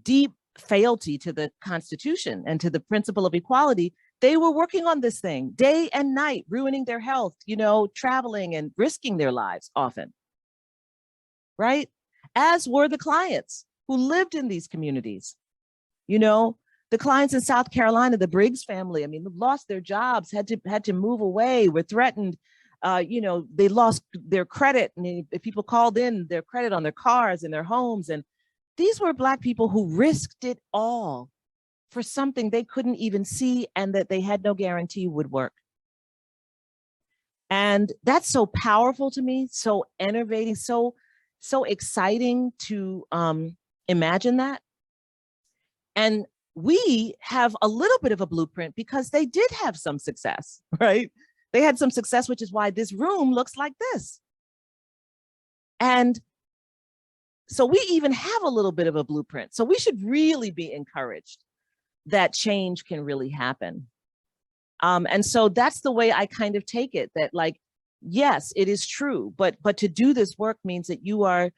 deep fealty to the Constitution and to the principle of equality. They were working on this thing day and night, ruining their health, traveling and risking their lives often, right? As were the clients who lived in these communities. The clients in South Carolina, the Briggs family, lost their jobs, had to move away, were threatened. They lost their credit, and if people called in their credit on their cars and their homes. And these were Black people who risked it all for something they couldn't even see and that they had no guarantee would work. And that's so powerful to me, so innovating, so exciting to imagine that. And we have a little bit of a blueprint because they did have some success, right? They had some success, which is why this room looks like this. And so we even have a little bit of a blueprint. So we should really be encouraged that change can really happen. And so that's the way I kind of take it, that yes, it is true, but to do this work means that you are,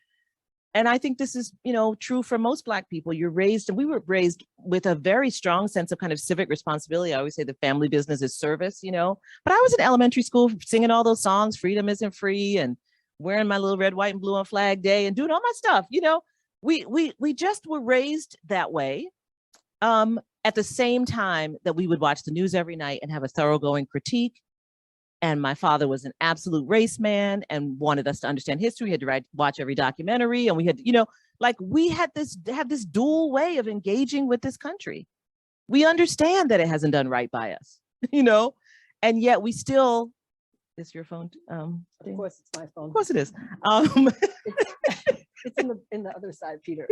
and I think this is, true for most Black people. You're raised, and we were raised with a very strong sense of kind of civic responsibility. I always say the family business is service, but I was in elementary school singing all those songs, freedom isn't free, and wearing my little red, white, and blue on Flag Day and doing all my stuff. We just were raised that way. At the same time that we would watch the news every night and have a thoroughgoing critique. And my father was an absolute race man and wanted us to understand history. We had to watch every documentary, and we had, we had this dual way of engaging with this country. We understand that it hasn't done right by us, and yet we still. Is your phone? Of course, it's my phone. Of course, it is. It's in the other side, Peter.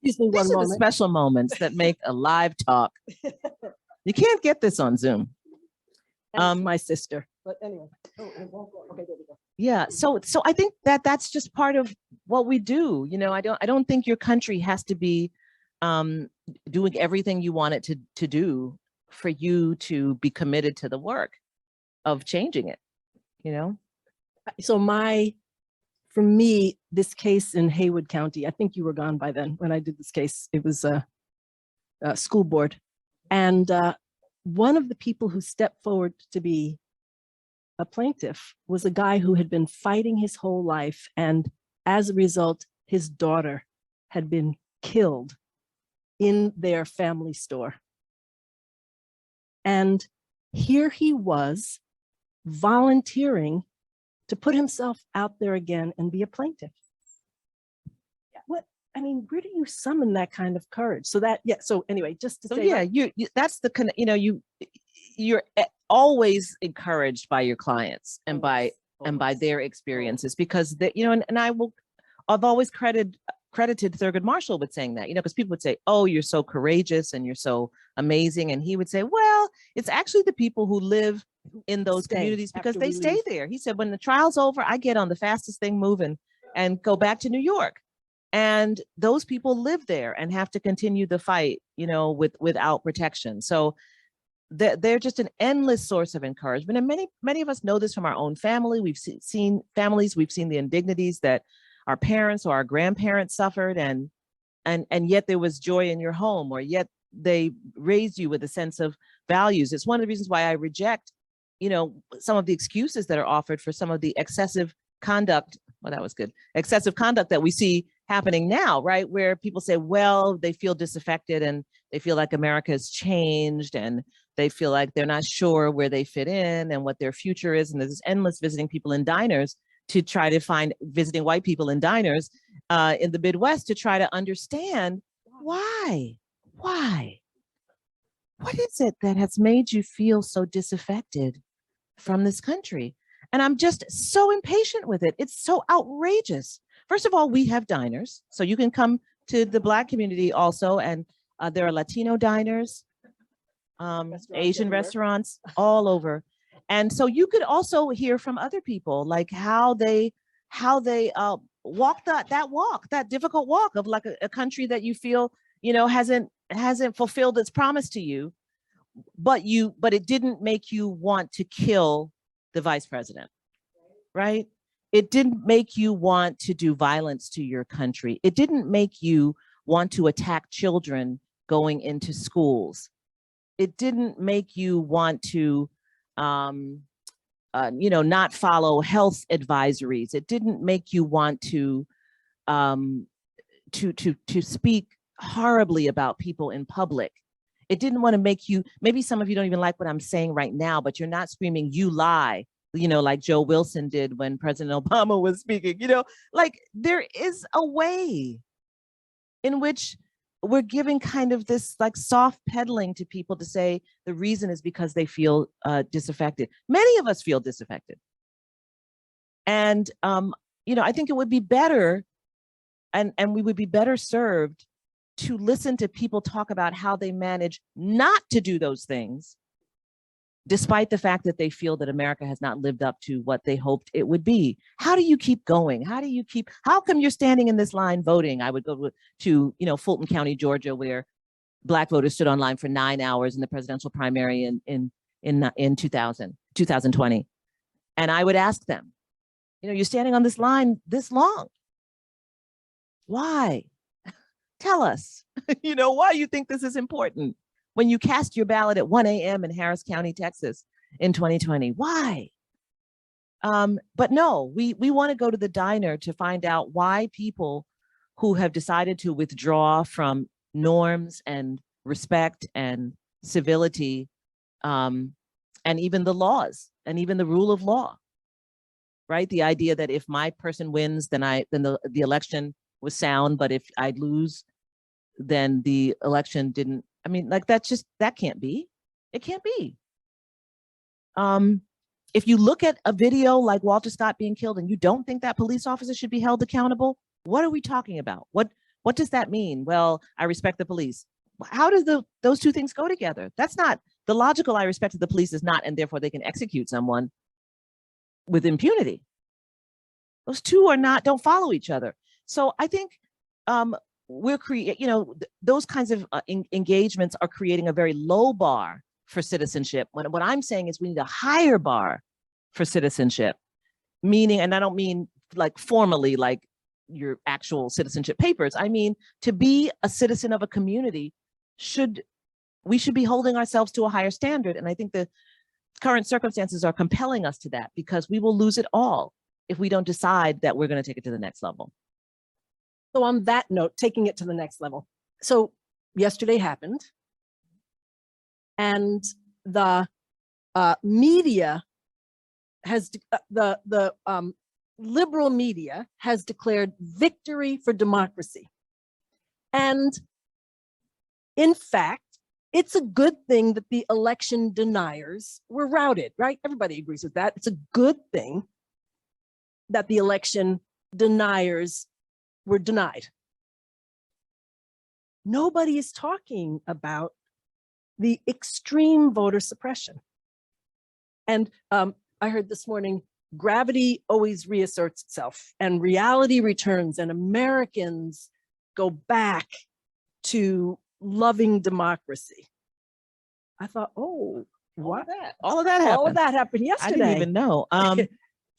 Excuse me one These are moment. the special moments that make a live talk. You can't get this on Zoom. My sister, but anyway. Oh, it won't go. Okay, there we go. Yeah, so I think that's just part of what we do. I don't think your country has to be doing everything you want it to do for you to be committed to the work of changing it. So for me, this case in Haywood County, I think you were gone by then when I did this case. It was a school board. And one of the people who stepped forward to be a plaintiff was a guy who had been fighting his whole life. And as a result, his daughter had been killed in their family store. And here he was volunteering to put himself out there again and be a plaintiff. Where do you summon that kind of courage? So anyway, just to say. Yeah, that's the you're always encouraged by your clients and by their experiences, because I've always credited Thurgood Marshall with saying that, because people would say, oh, you're so courageous and you're so amazing. And he would say, well, it's actually the people who live in those communities because they stay there. He said, when the trial's over, I get on the fastest thing moving and go back to New York. And those people live there and have to continue the fight, without protection. So they're just an endless source of encouragement. And many of us know this from our own family. We've seen families, we've seen the indignities that our parents or our grandparents suffered, and yet there was joy in your home, or yet they raised you with a sense of values. It's one of the reasons why I reject, some of the excuses that are offered for some of the excessive conduct. Well, that was good. Excessive conduct that we see happening now, right? Where people say, well, they feel disaffected and they feel like America has changed and they feel like they're not sure where they fit in and what their future is. And there's this endless visiting people in diners to try to find visiting white people in diners in the Midwest to try to understand why. What is it that has made you feel so disaffected from this country? And I'm just so impatient with it. It's so outrageous. First of all, we have diners, so you can come to the Black community also, and there are Latino diners. Asian everywhere. restaurants all over. And so you could also hear from other people, like how they walk that difficult walk of like a country that you feel, hasn't fulfilled its promise to you, but it didn't make you want to kill the vice president, right? It didn't make you want to do violence to your country. It didn't make you want to attack children going into schools. It didn't make you want to, not follow health advisories. It didn't make you want to speak horribly about people in public. It didn't want to make you, maybe some of you don't even like what I'm saying right now, but you're not screaming, "You lie," like Joe Wilson did when President Obama was speaking. Like there is a way in which we're giving kind of this like soft peddling to people to say the reason is because they feel disaffected. Many of us feel disaffected. And, I think it would be better and we would be better served to listen to people talk about how they manage not to do those things, despite the fact that they feel that America has not lived up to what they hoped it would be. How do you keep going? How come you're standing in this line voting? I would go to, Fulton County, Georgia, where Black voters stood online for 9 hours in the presidential primary in 2020. And I would ask them, you're standing on this line this long. Why? Tell us, why you think this is important. When you cast your ballot at 1 a.m. in Harris County, Texas in 2020, why? But no, we want to go to the diner to find out why people who have decided to withdraw from norms and respect and civility, and even the laws and even the rule of law, right? The idea that if my person wins, then the election was sound, but if I lose, then the election didn't. I mean, like that can't be. It can't be. If you look at a video like Walter Scott being killed and you don't think that police officer should be held accountable, what are we talking about? What does that mean? Well, I respect the police. How does those two things go together? That's not the logical. I respect the police is not, and therefore they can execute someone with impunity. Those two don't follow each other. So I think we're those kinds of engagements are creating a very low bar for citizenship. What I'm saying is we need a higher bar for citizenship, meaning, and I don't mean like formally, like your actual citizenship papers. I mean, to be a citizen of a community, we should be holding ourselves to a higher standard. And I think the current circumstances are compelling us to that, because we will lose it all if we don't decide that we're going to take it to the next level. So on that note, taking it to the next level. So yesterday happened, and the media has the liberal media has declared victory for democracy. And in fact, it's a good thing that the election deniers were routed, right? Everybody agrees with that. It's a good thing that the election deniers were denied. Nobody is talking about the extreme voter suppression. And I heard this morning, gravity always reasserts itself and reality returns, and Americans go back to loving democracy. I thought, oh, what? All of that happened. All of that happened yesterday. I didn't even know.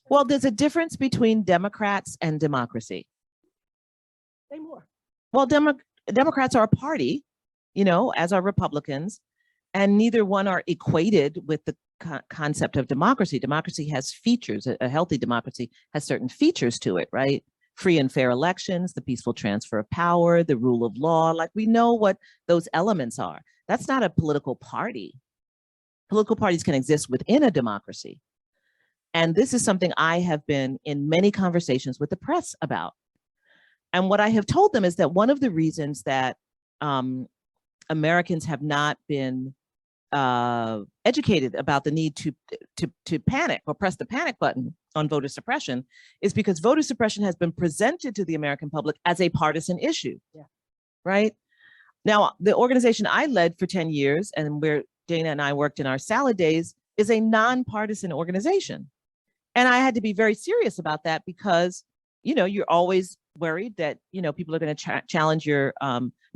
Well, there's a difference between Democrats and democracy. Say more. Well, Democrats are a party, as are Republicans, and neither one are equated with the concept of democracy. Democracy has features. A healthy democracy has certain features to it, right? Free and fair elections, the peaceful transfer of power, the rule of law. Like, we know what those elements are. That's not a political party. Political parties can exist within a democracy. And this is something I have been in many conversations with the press about. And what I have told them is that one of the reasons that Americans have not been educated about the need to panic or press the panic button on voter suppression is because voter suppression has been presented to the American public as a partisan issue. Yeah. Right? Now, the organization I led for 10 years, and where Dana and I worked in our salad days, is a nonpartisan organization. And I had to be very serious about that because, you're always worried that, people are going to challenge your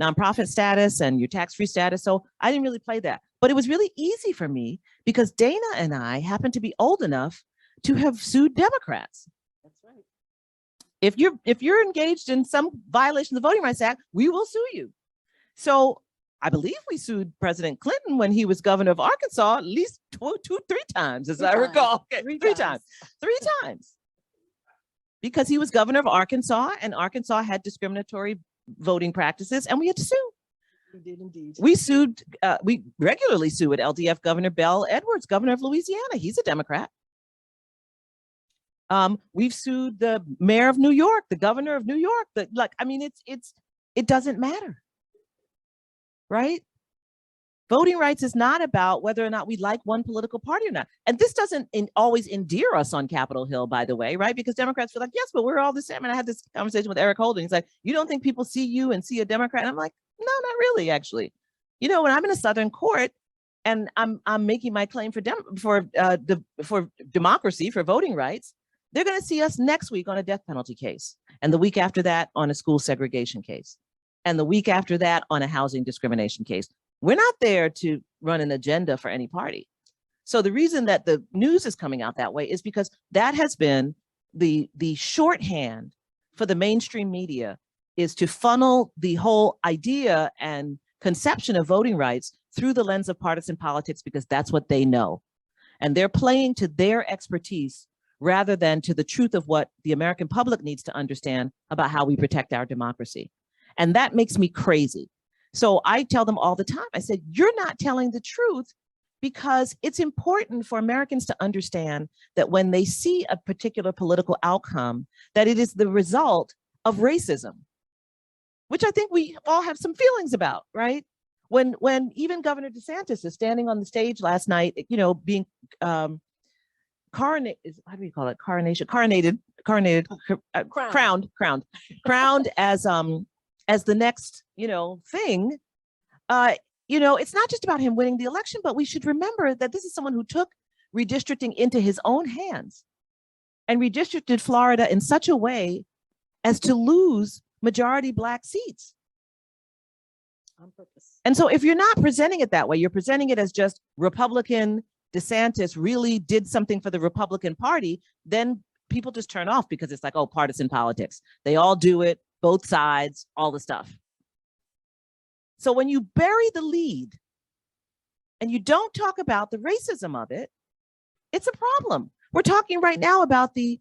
nonprofit status and your tax-free status. So I didn't really play that. But it was really easy for me because Dana and I happened to be old enough to have sued Democrats. That's right. If you're engaged in some violation of the Voting Rights Act, we will sue you. So I believe we sued President Clinton when he was governor of Arkansas at least three times, as I recall. Okay, three times. Because he was governor of Arkansas and Arkansas had discriminatory voting practices and we had to sue. We did indeed. We regularly sue at LDF Governor Bell Edwards, governor of Louisiana. He's a Democrat. We've sued the mayor of New York, the governor of New York. It doesn't matter, right? Voting rights is not about whether or not we like one political party or not. And this doesn't always endear us on Capitol Hill, by the way, right? Because Democrats feel like, yes, but we're all the same. And I had this conversation with Eric Holden. He's like, you don't think people see you and see a Democrat? And I'm like, no, not really, actually. When I'm in a Southern court and I'm making my claim for democracy, for voting rights, they're going to see us next week on a death penalty case, and the week after that on a school segregation case, and the week after that on a housing discrimination case. We're not there to run an agenda for any party. So the reason that the news is coming out that way is because that has been the shorthand for the mainstream media, is to funnel the whole idea and conception of voting rights through the lens of partisan politics, because that's what they know. And they're playing to their expertise rather than to the truth of what the American public needs to understand about how we protect our democracy. And that makes me crazy. So I tell them all the time, I said, you're not telling the truth, because it's important for Americans to understand that when they see a particular political outcome, that it is the result of racism, which I think we all have some feelings about, right? When even Governor DeSantis is standing on the stage last night, being crowned as the next, thing, it's not just about him winning the election, but we should remember that this is someone who took redistricting into his own hands and redistricted Florida in such a way as to lose majority Black seats. On purpose. And so if you're not presenting it that way, you're presenting it as just Republican DeSantis really did something for the Republican Party, then people just turn off because it's like, oh, partisan politics. They all do it, both sides, all the stuff. So when you bury the lead and you don't talk about the racism of it, it's a problem. We're talking right now about the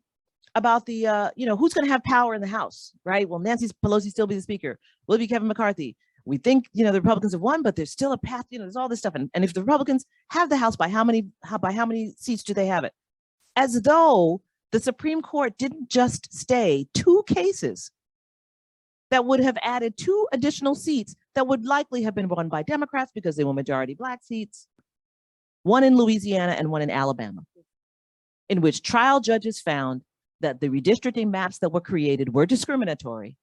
who's going to have power in the House, right? Will Nancy Pelosi still be the speaker? Will it be Kevin McCarthy? We think, the Republicans have won, but there's still a path, there's all this stuff. And if the Republicans have the House, by how many seats do they have it? As though the Supreme Court didn't just stay 2 cases that would have added 2 additional seats that would likely have been won by Democrats because they were majority Black seats, one in Louisiana and one in Alabama, in which trial judges found that the redistricting maps that were created were discriminatory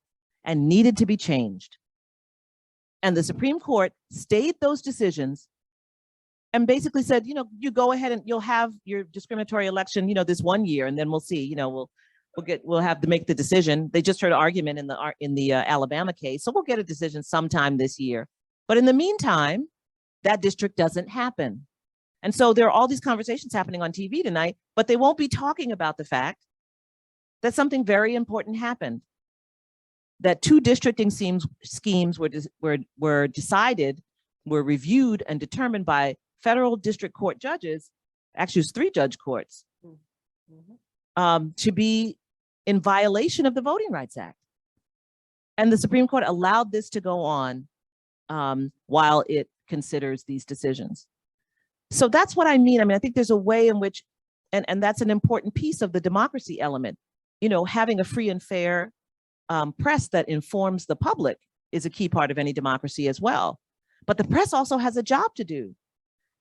and needed to be changed. And the Supreme Court stayed those decisions and basically said, you go ahead and you'll have your discriminatory election, this 1 year, and then we'll see, we'll have to make the decision. They just heard an argument in the Alabama case, so we'll get a decision sometime this year. But in the meantime, that district doesn't happen. And so there are all these conversations happening on TV tonight, but they won't be talking about the fact that something very important happened. That 2 districting schemes were decided, were reviewed and determined by federal district court judges, actually it's 3 judge courts, to be in violation of the Voting Rights Act. And the Supreme Court allowed this to go on while it considers these decisions. So that's what I mean. I think there's a way in which, and that's an important piece of the democracy element, having a free and fair press that informs the public is a key part of any democracy as well. But the press also has a job to do.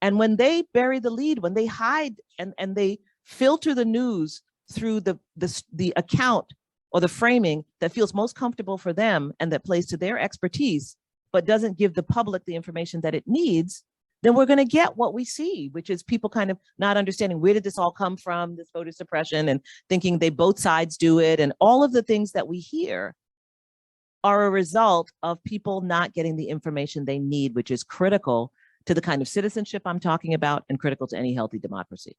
And when they bury the lead, when they hide and they filter the news through the account or the framing that feels most comfortable for them and that plays to their expertise, but doesn't give the public the information that it needs, then we're going to get what we see, which is people kind of not understanding where did this all come from, this voter suppression, and thinking they both sides do it. And all of the things that we hear are a result of people not getting the information they need, which is critical to the kind of citizenship I'm talking about and critical to any healthy democracy.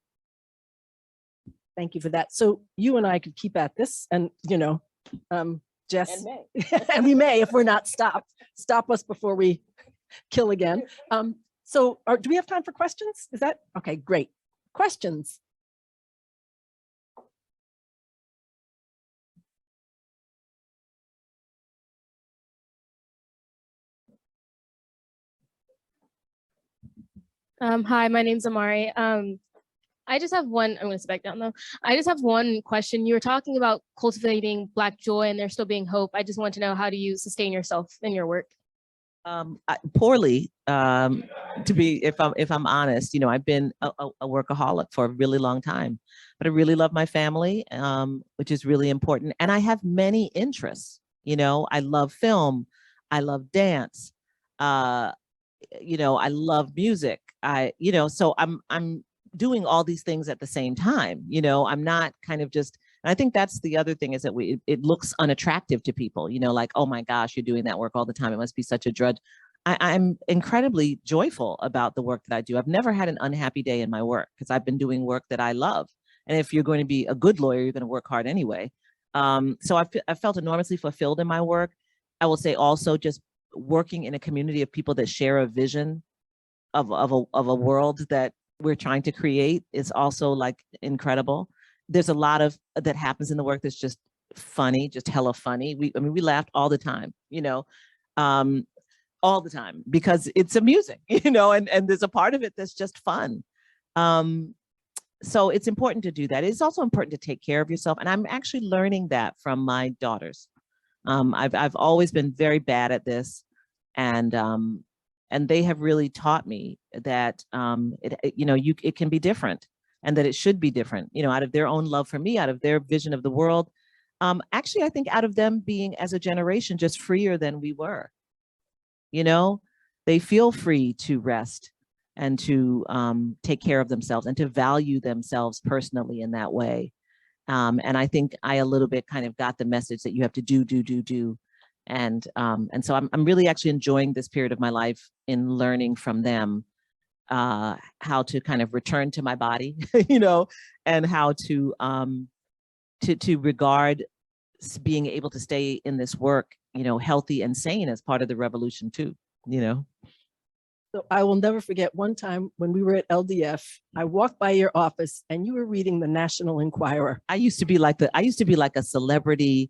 Thank you for that. So you and I could keep at this and, Jess, and we may, if we're not stopped, stop us before we kill again. So do we have time for questions? Is that, okay, great. Questions? Hi, my name's Amari. I just have one, I'm going to sit back down though. I just have one question. You were talking about cultivating Black joy and there still being hope. I just want to know, how do you sustain yourself in your work? Poorly, to be, if I'm honest, I've been a workaholic for a really long time, but I really love my family, which is really important. And I have many interests, I love film, I love dance, I love music. So I'm doing all these things at the same time. I'm not kind of just, and I think that's the other thing, is that it looks unattractive to people, like, oh my gosh, you're doing that work all the time. It must be such a drudge. I'm incredibly joyful about the work that I do. I've never had an unhappy day in my work because I've been doing work that I love. And if you're going to be a good lawyer, you're going to work hard anyway. So I felt enormously fulfilled in my work. I will say also, just working in a community of people that share a vision of a world that we're trying to create is also like incredible. There's a lot of that happens in the work that's just funny, just hella funny. We laughed all the time, all the time, because it's amusing, and there's a part of it that's just fun. So it's important to do that. It's also important to take care of yourself. And I'm actually learning that from my daughters. I've always been very bad at this. And they have really taught me that, it can be different, and that it should be different, out of their own love for me, out of their vision of the world. Actually, I think out of them being, as a generation, just freer than we were. They feel free to rest and to take care of themselves and to value themselves personally in that way. And I think I a little bit kind of got the message that you have to do. And so I'm really actually enjoying this period of my life in learning from them how to kind of return to my body, and how to regard being able to stay in this work, healthy and sane as part of the revolution too, So I will never forget one time when we were at LDF, I walked by your office and you were reading the National Enquirer. I used to be like a celebrity.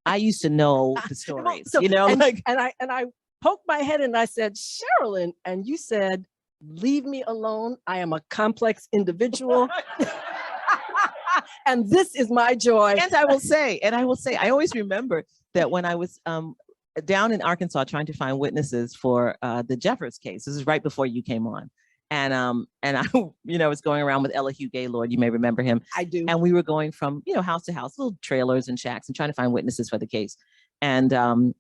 I used to know the stories, and I poked my head and I said, Sherrilyn, and you said, leave me alone. I am a complex individual. And this is my joy. And I will say, I always remember that when I was down in Arkansas trying to find witnesses for the Jeffers case. This is right before you came on. And I, was going around with Ella Hugh Gaylord. You may remember him. I do. And we were going from, house to house, little trailers and shacks, and trying to find witnesses for the case. And, and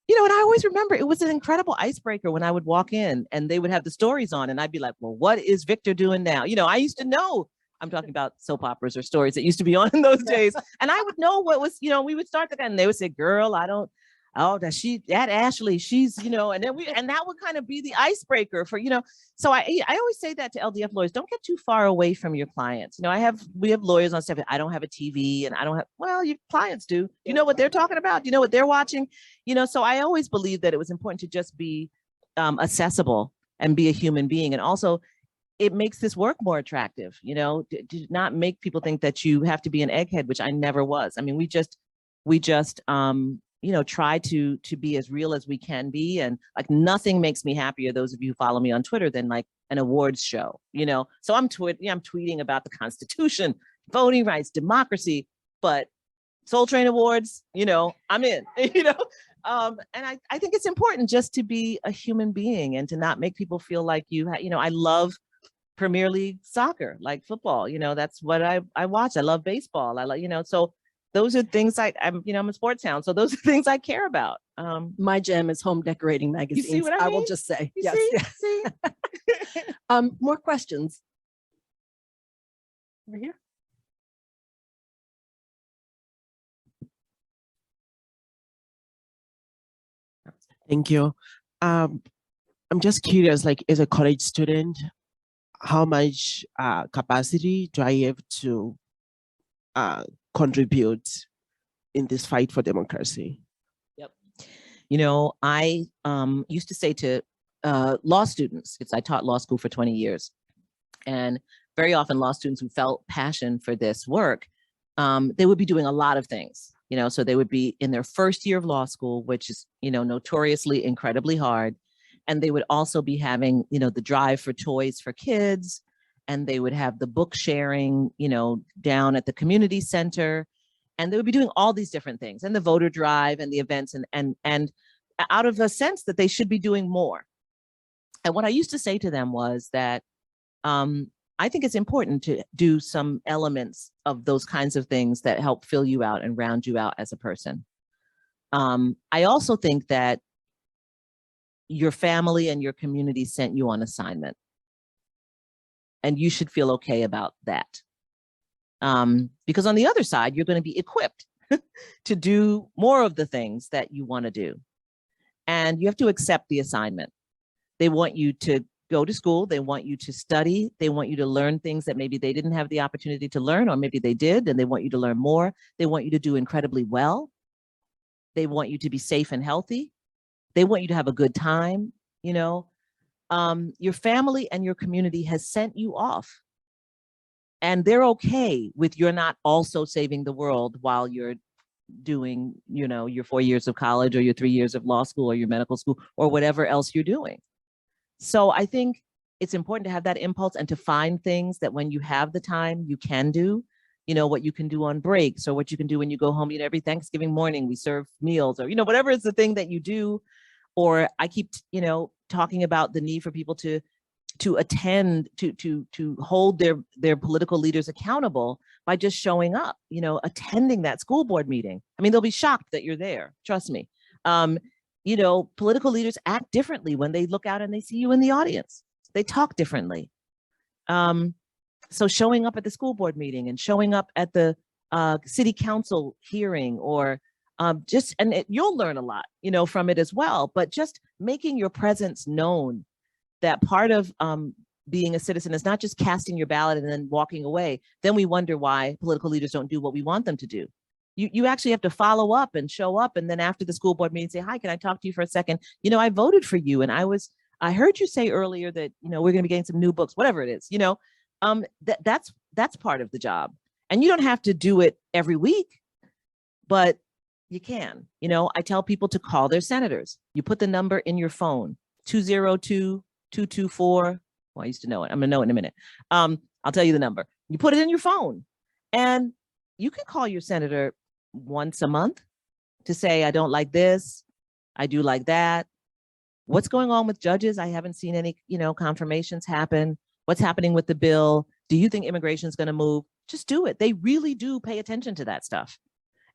I always remember it was an incredible icebreaker when I would walk in and they would have the stories on, and I'd be like, well, what is Victor doing now? I used to know. I'm talking about soap operas or stories that used to be on in those days. And I would know what was, we would start and they would say, girl, that Ashley, she's, and that would kind of be the icebreaker for, so I always say that to LDF lawyers, don't get too far away from your clients. We have lawyers on staff. I don't have a TV and I don't have, well, your clients do. You know what they're talking about? You know what they're watching? So I always believed that it was important to just be accessible and be a human being. And also it makes this work more attractive, to not make people think that you have to be an egghead, which I never was. I mean, we just try to be as real as we can be. And like, nothing makes me happier, those of you who follow me on Twitter, than like an awards show, So I'm tweeting about the Constitution, voting rights, democracy, but Soul Train Awards, I'm in, and I think it's important just to be a human being and to not make people feel like I love Premier League soccer, like football, that's what I watch. I love baseball. I like, so those are things I'm a sports hound. So those are things I care about. My jam is home decorating magazines. what I I will mean? just say, You yes. see? yes. More questions? Over here. Thank you. I'm just curious, like as a college student, how much capacity do I have to contribute in this fight for democracy? Yep. You know, I used to say to law students, because I taught law school for 20 years, and very often law students who felt passion for this work, they would be doing a lot of things, you know, so they would be in their first year of law school, which is, you know, notoriously incredibly hard. And they would also be having, you know, the drive for toys for kids, and they would have the book sharing, you know, down at the community center, and they would be doing all these different things, and the voter drive and the events, and out of a sense that they should be doing more. And what I used to say to them was that I think it's important to do some elements of those kinds of things that help fill you out and round you out as a person. I also think that your family and your community sent you on assignment, and you should feel okay about that. Because on the other side, you're going to be equipped to do more of the things that you want to do. And you have to accept the assignment. They want you to go to school. They want you to study. They want you to learn things that maybe they didn't have the opportunity to learn, or maybe they did, and they want you to learn more. They want you to do incredibly well. They want you to be safe and healthy. They want you to have a good time. You know, your family and your community has sent you off, and they're okay with you're not also saving the world while you're doing, you know, your 4 years of college or your 3 years of law school or your medical school or whatever else you're doing. So I think it's important to have that impulse and to find things that when you have the time, you can do, you know, what you can do on breaks, or what you can do when you go home. You know, every Thanksgiving morning we serve meals, or, you know, whatever is the thing that you do. Or I keep, you know, talking about the need for people to attend, to hold their political leaders accountable by just showing up, you know, attending that school board meeting. I mean, they'll be shocked that you're there. Trust me. You know, political leaders act differently when they look out and they see you in the audience. They talk differently. So showing up at the school board meeting and showing up at the city council hearing, or you'll learn a lot, you know, from it as well. But just making your presence known, that part of being a citizen is not just casting your ballot and then walking away. Then we wonder why political leaders don't do what we want them to do. You actually have to follow up and show up. And then after the school board meeting, say, hi, can I talk to you for a second? You know, I voted for you. And I heard you say earlier that, you know, we're going to be getting some new books, whatever it is, you know, that's part of the job. And you don't have to do it every week, but you can. You know, I tell people to call their senators. You put the number in your phone, 202-224. Well, I used to know it. I'm going to know it in a minute. I'll tell you the number. You put it in your phone, and you can call your senator once a month to say, I don't like this, I do like that. What's going on with judges? I haven't seen any, you know, confirmations happen. What's happening with the bill? Do you think immigration is going to move? Just do it. They really do pay attention to that stuff.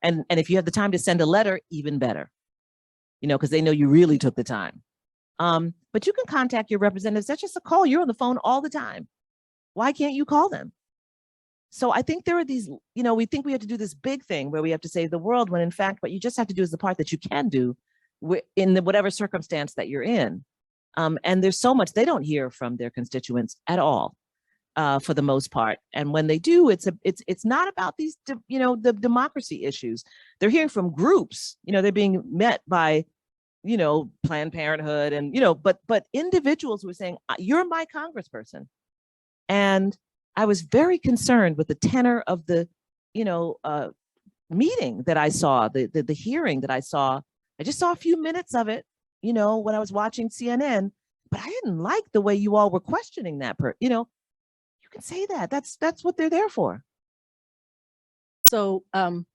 And if you have the time to send a letter, even better, you know, because they know you really took the time. But you can contact your representatives. That's just a call. You're on the phone all the time. Why can't you call them? So I think there are these, you know, we think we have to do this big thing where we have to save the world, when in fact, what you just have to do is the part that you can do in whatever circumstance that you're in. And there's so much they don't hear from their constituents at all, for the most part. And when they do, it's not about these, you know, the democracy issues. They're hearing from groups, you know, they're being met by, you know, Planned Parenthood and, you know, but individuals who are saying, you're my congressperson. And I was very concerned with the tenor of the, you know, meeting that I saw, the hearing that I saw. I just saw a few minutes of it, you know, when I was watching CNN, but I didn't like the way you all were questioning that you know, you can say that. That's what they're there for. So, and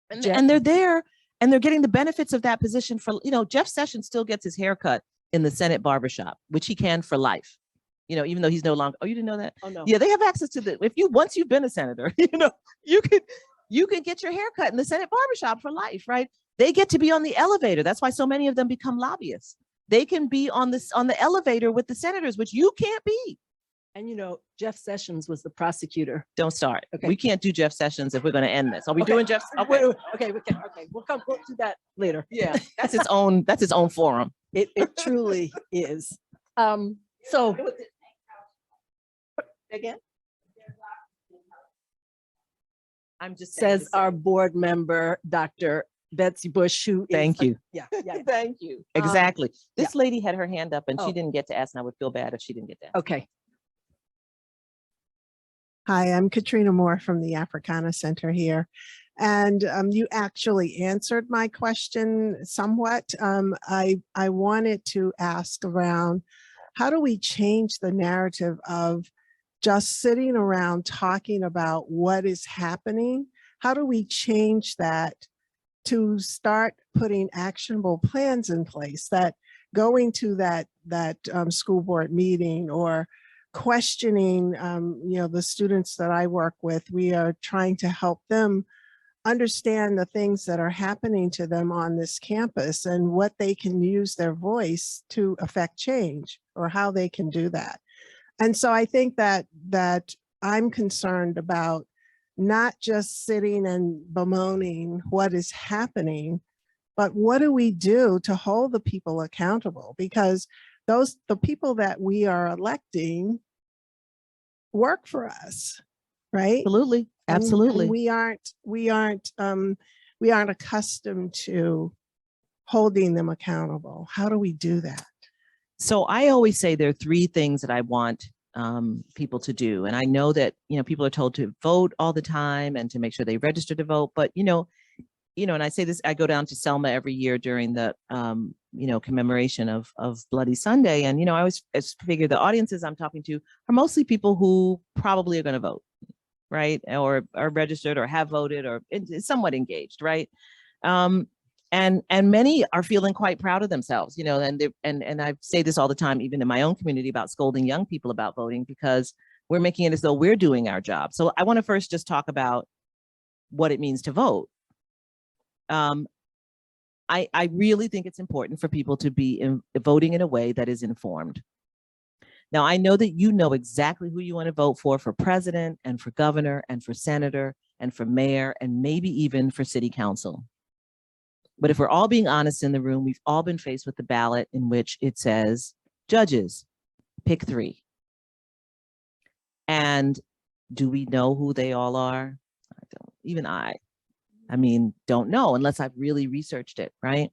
they're there, and they're getting the benefits of that position for, you know, Jeff Sessions still gets his haircut in the Senate barbershop, which he can for life. You know, even though he's no longer, oh, you didn't know that? oh no. Yeah, they have access to once you've been a senator, you know, you can get your hair cut in the Senate barbershop for life, right? They get to be on the elevator. That's why so many of them become lobbyists. They can be on the elevator with the senators, which you can't be. And you know, Jeff Sessions was the prosecutor. Don't start. Okay. We can't do Jeff Sessions if we're going to end this. Are we Okay. doing Jeff? Okay, okay, we'll do that later. Yeah, that's its own forum. It truly is. So Again, I'm just says our board member, Dr. Betsy Bush, who is. Thank you. Yeah. Thank you. Exactly. yeah. This lady had her hand up and Oh. she didn't get to ask, and I would feel bad if she didn't get to ask. Okay. Hi, I'm Katrina Moore from the Africana Center here. And you actually answered my question somewhat. I wanted to ask around, how do we change the narrative of just sitting around talking about what is happening? How do we change that to start putting actionable plans in place, that going to that school board meeting or questioning, the students that I work with, we are trying to help them understand the things that are happening to them on this campus and what they can use their voice to affect change, or how they can do that. And so I think that I'm concerned about not just sitting and bemoaning what is happening, but what do we do to hold the people accountable? Because the people that we are electing work for us, right? Absolutely. And Absolutely. we aren't accustomed to holding them accountable. How do we do that? So I always say there are three things that I want people to do. And I know that, people are told to vote all the time and to make sure they register to vote. But, and I say this, I go down to Selma every year during the, commemoration of Bloody Sunday. And, I always figure the audiences I'm talking to are mostly people who probably are going to vote, right? Or are registered or have voted or somewhat engaged, right? And many are feeling quite proud of themselves, and I say this all the time, even in my own community, about scolding young people about voting, because we're making it as though we're doing our job. So I want to first just talk about what it means to vote. I really think it's important for people to be voting in a way that is informed. Now, I know that you know exactly who you want to vote for president and for governor and for senator and for mayor and maybe even for city council. But if we're all being honest in the room, we've all been faced with the ballot in which it says, judges, pick 3. And do we know who they all are? I don't, even I don't know unless I've really researched it, right?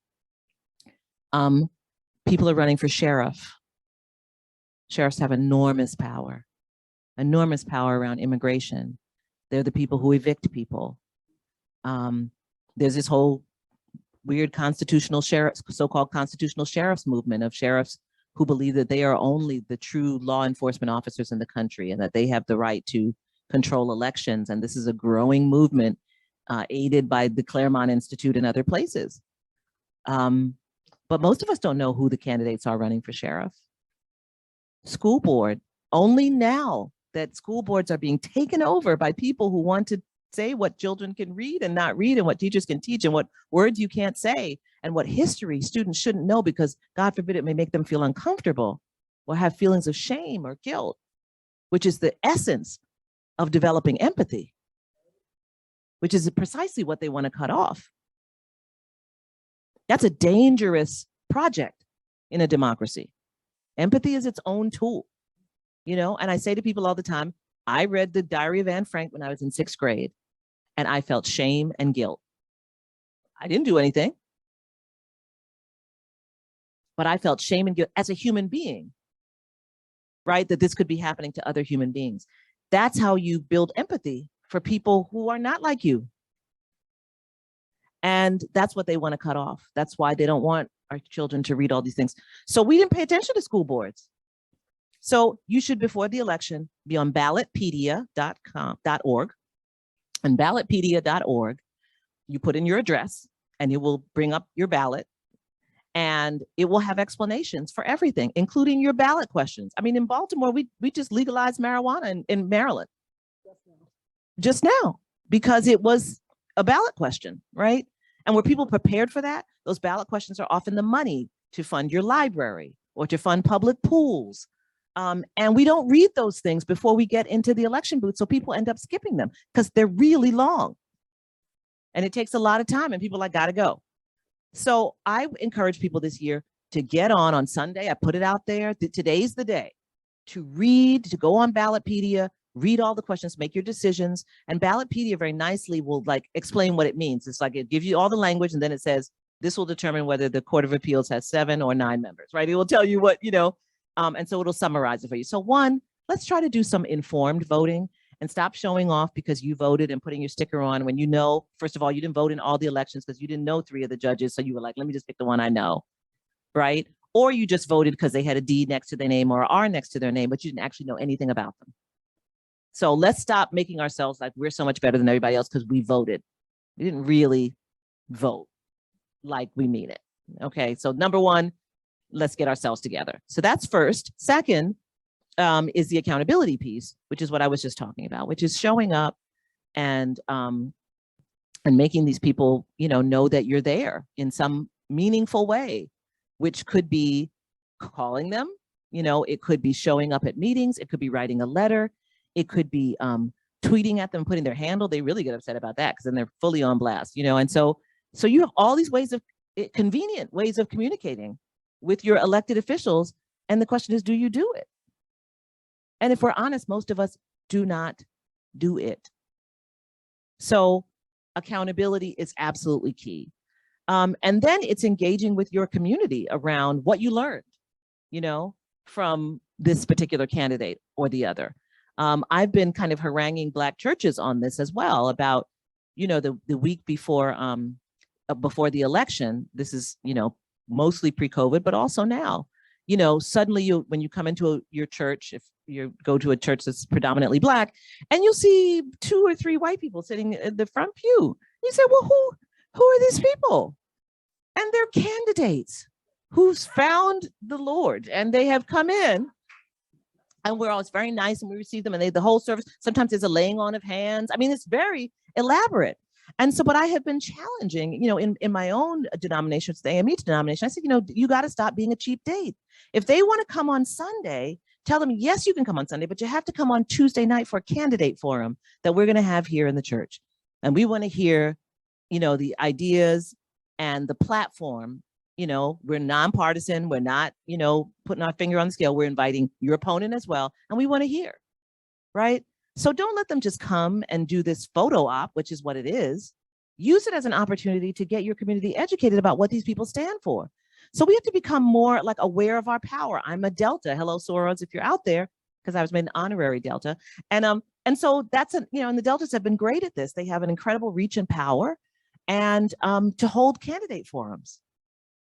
People are running for sheriff. Sheriffs have enormous power around immigration. They're the people who evict people. There's this whole weird so-called constitutional sheriffs movement of sheriffs who believe that they are only the true law enforcement officers in the country and that they have the right to control elections. And this is a growing movement aided by the Claremont Institute and other places. But most of us don't know who the candidates are running for sheriff. School board, only now that school boards are being taken over by people who want to say what children can read and not read, and what teachers can teach, and what words you can't say, and what history students shouldn't know because, God forbid, it may make them feel uncomfortable or have feelings of shame or guilt, which is the essence of developing empathy, which is precisely what they want to cut off. That's a dangerous project in a democracy. Empathy is its own tool, and I say to people all the time, I read the Diary of Anne Frank when I was in 6th grade, and I felt shame and guilt. I didn't do anything, but I felt shame and guilt as a human being, right? That this could be happening to other human beings. That's how you build empathy for people who are not like you. And that's what they want to cut off. That's why they don't want our children to read all these things. So we didn't pay attention to school boards. So you should, before the election, be on ballotpedia.org. And ballotpedia.org, you put in your address and it will bring up your ballot, and it will have explanations for everything, including your ballot questions. I mean, in Baltimore, we just legalized marijuana in Maryland just now because it was a ballot question, right? And were people prepared for that? Those ballot questions are often the money to fund your library or to fund public pools. And we don't read those things before we get into the election booth. So people end up skipping them because they're really long. And it takes a lot of time and people are like, gotta go. So I encourage people this year to get on Sunday. I put it out there. Today's the day to read, to go on Ballotpedia, read all the questions, make your decisions. And Ballotpedia very nicely will like explain what it means. It's like it gives you all the language and then it says, this will determine whether the Court of Appeals has 7 or 9 members, right? It will tell you what, and so it'll summarize it for you. So one, let's try to do some informed voting and stop showing off because you voted and putting your sticker on when you know, first of all, you didn't vote in all the elections because you didn't know 3 of the judges. So you were like, let me just pick the one I know, right? Or you just voted because they had a D next to their name or R next to their name, but you didn't actually know anything about them. So let's stop making ourselves like we're so much better than everybody else because we voted. We didn't really vote like we mean it. Okay, so number one, let's get ourselves together. So that's first. Second is the accountability piece, which is what I was just talking about, which is showing up and making these people, know that you're there in some meaningful way, which could be calling them, it could be showing up at meetings, it could be writing a letter, it could be tweeting at them, putting their handle. They really get upset about that because then they're fully on blast, and so you have all these ways of convenient ways of communicating with your elected officials. And the question is, do you do it? And if we're honest, most of us do not do it. So accountability is absolutely key. And then it's engaging with your community around what you learned, from this particular candidate or the other. I've been kind of haranguing Black churches on this as well about, the week before the election. This is, mostly pre-COVID, but also now, suddenly when you come into your church, if you go to a church that's predominantly Black, and you'll see 2 or 3 white people sitting in the front pew. You say, well, who are these people? And they're candidates who's found the Lord and they have come in. And we're always very nice and we receive them and the whole service, sometimes there's a laying on of hands. I mean, it's very elaborate. And so, but I have been challenging, in my own denomination, it's the AME denomination. I said, you got to stop being a cheap date. If they want to come on Sunday, tell them, yes, you can come on Sunday, but you have to come on Tuesday night for a candidate forum that we're going to have here in the church. And we want to hear, the ideas and the platform. We're nonpartisan. We're not, putting our finger on the scale. We're inviting your opponent as well. And we want to hear, right? So don't let them just come and do this photo op, which is what it is. Use it as an opportunity to get your community educated about what these people stand for. So we have to become more like aware of our power. I'm a Delta. Hello, Soros, if you're out there, because I was made an honorary Delta. And so that's, and the Deltas have been great at this. They have an incredible reach and power and to hold candidate forums.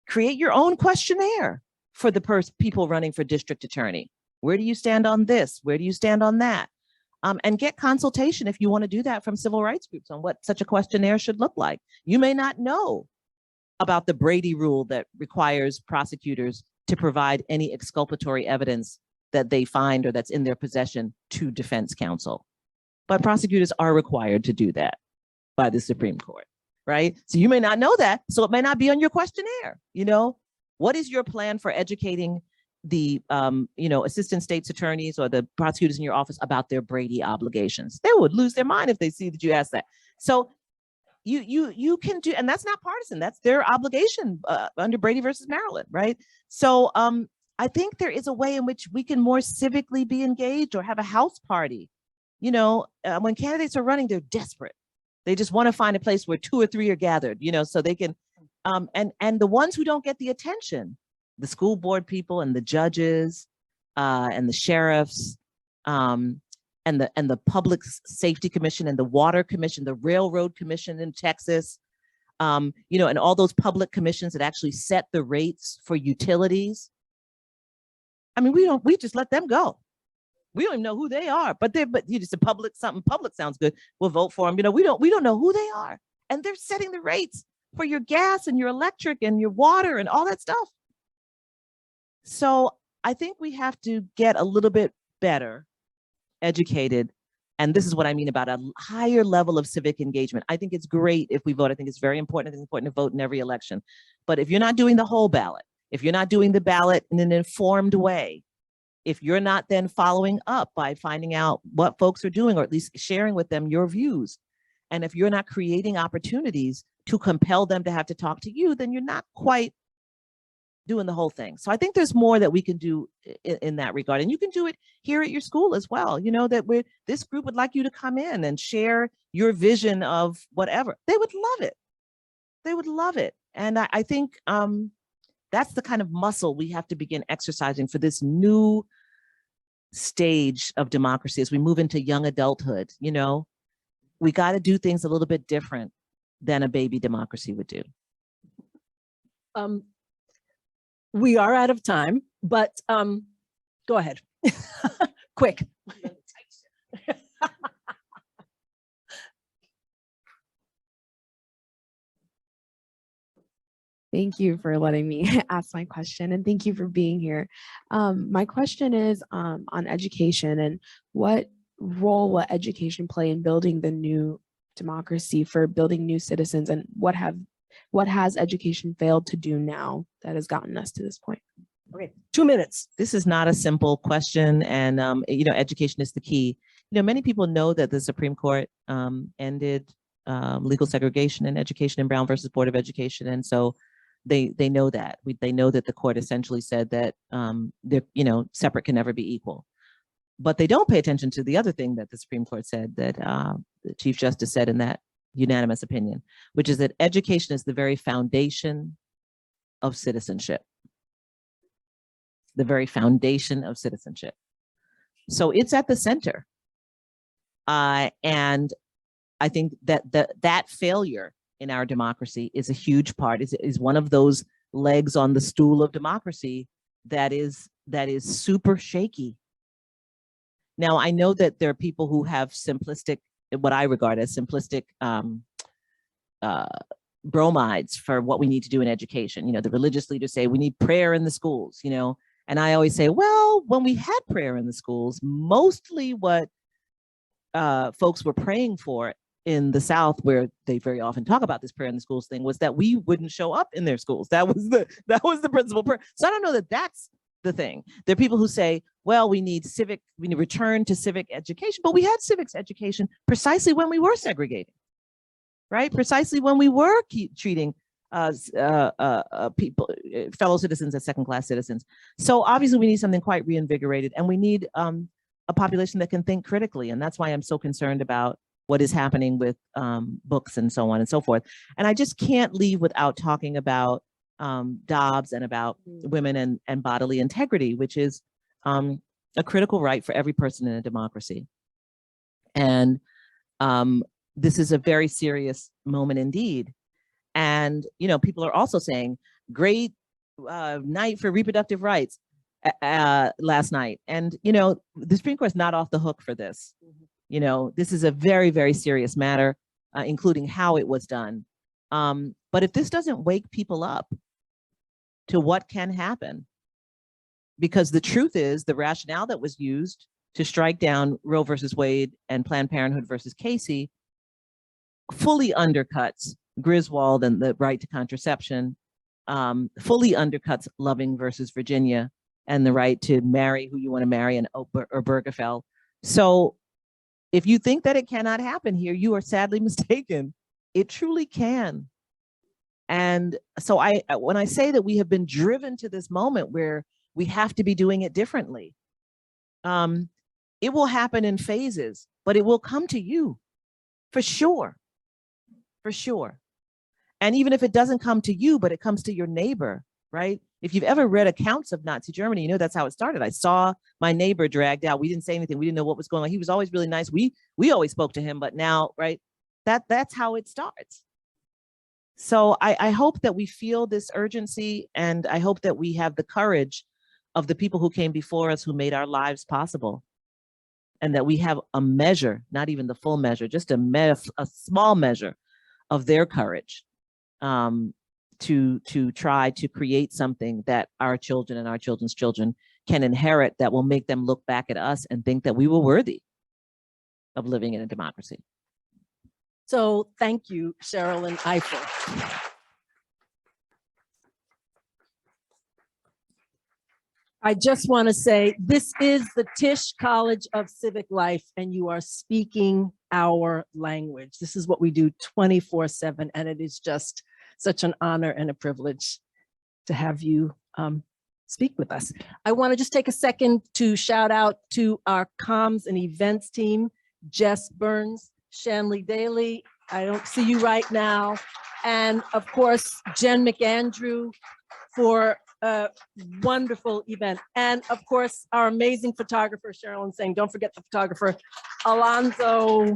Create your own questionnaire for the people running for district attorney. Where do you stand on this? Where do you stand on that? And get consultation if you want to do that from civil rights groups on what such a questionnaire should look like. You may not know about the Brady rule that requires prosecutors to provide any exculpatory evidence that they find or that's in their possession to defense counsel. But prosecutors are required to do that by the Supreme Court, right? So you may not know that, so it may not be on your questionnaire. What is your plan for educating the assistant state's attorneys or the prosecutors in your office about their Brady obligations? They would lose their mind if they see that you ask that. So you can do, and that's not partisan, that's their obligation under Brady versus Maryland, right? So I think there is a way in which we can more civically be engaged or have a house party. When candidates are running, they're desperate. They just want to find a place where 2 or 3 are gathered, so they can, and the ones who don't get the attention, the school board people and the judges and the sheriffs and the Public Safety Commission and the Water Commission, the Railroad Commission in Texas, and all those public commissions that actually set the rates for utilities. I mean, we just let them go. We don't even know who they are, but you just a public, something public sounds good. We'll vote for them. We don't know who they are. And they're setting the rates for your gas and your electric and your water and all that stuff. So I think we have to get a little bit better educated And this is what I mean about a higher level of civic engagement. I think it's great if we vote. I think it's very important. I think it's important to vote in every election. But if you're not doing the whole ballot, if you're not doing the ballot in an informed way, if you're not then following up by finding out what folks are doing, or at least sharing with them your views, and if you're not creating opportunities to compel them to have to talk to you, then you're not quite doing the whole thing. So I think there's more that we can do in that regard. And you can do it here at your school as well. You know, that this group would like you to come in and share your vision of whatever. They would love it. They would love it. And I think that's the kind of muscle we have to begin exercising for this new stage of democracy as we move into young adulthood. You know, we got to do things a little bit different than a baby democracy would do. We are out of time, but go ahead. Quick. Thank you for letting me ask my question, and thank you for being here. My question is on education, and what role will education play in building the new democracy, for building new citizens, and what has education failed to do now that has gotten us to this point? Okay, 2 minutes. This is not a simple question, and you know, education is the key. You know, many people know that the Supreme Court ended legal segregation in education in Brown versus Board of Education, and so they know that. They know that the court essentially said that you know, separate can never be equal. But they don't pay attention to the other thing that the Supreme Court said, that the Chief Justice said in that unanimous opinion, which is that education is the very foundation of citizenship. The very foundation of citizenship. So it's at the center. And I think that that failure in our democracy is a huge part, is one of those legs on the stool of democracy that is super shaky. Now, I know that there are people who have simplistic, what I regard as simplistic bromides for what we need to do in education. You know, the religious leaders say we need prayer in the schools, you know, and I always say, well, when we had prayer in the schools, mostly what folks were praying for in the South, where they very often talk about this prayer in the schools thing, was that we wouldn't show up in their schools. That was the principal prayer. So I don't know that that's the thing. There are people who say, well, we need return to civic education, but we had civics education precisely when we were segregating, right? Precisely when we were treating people, fellow citizens as second-class citizens. So obviously we need something quite reinvigorated, and we need a population that can think critically. And that's why I'm so concerned about what is happening with books and so on and so forth. And I just can't leave without talking about Dobbs and about women and bodily integrity, which is a critical right for every person in a democracy. And this is a very serious moment indeed. And, you know, people are also saying, great night for reproductive rights last night. And, you know, the Supreme Court's not off the hook for this. You know, this is a very, very serious matter, including how it was done. But if this doesn't wake people up to what can happen, because the truth is the rationale that was used to strike down Roe versus Wade and Planned Parenthood versus Casey fully undercuts Griswold and the right to contraception, fully undercuts Loving versus Virginia and the right to marry who you want to marry, and Obergefell. So if you think that it cannot happen here, you are sadly mistaken. It truly can. And so when I say that we have been driven to this moment where we have to be doing it differently, it will happen in phases, but it will come to you for sure, for sure. And even if it doesn't come to you, but it comes to your neighbor, right? If you've ever read accounts of Nazi Germany, you know that's how it started. I saw my neighbor dragged out. We didn't say anything. We didn't know what was going on. He was always really nice. We always spoke to him, but now, right? That's how it starts. So I hope that we feel this urgency, and I hope that we have the courage of the people who came before us, who made our lives possible, and that we have a measure, not even the full measure, just a small measure of their courage to try to create something that our children and our children's children can inherit, that will make them look back at us and think that we were worthy of living in a democracy. So thank you, Sherrilyn Ifill. I just want to say, this is the Tisch College of Civic Life, and you are speaking our language. This is what we do 24/7, and it is just such an honor and a privilege to have you speak with us. I want to just take a second to shout out to our comms and events team, Jess Burns, Shanley Daly, I don't see you right now, and of course, Jen McAndrew for a wonderful event. And of course, our amazing photographer, Sherrilyn saying, don't forget the photographer, Alonzo.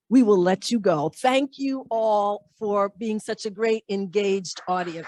We will let you go. Thank you all for being such a great engaged audience.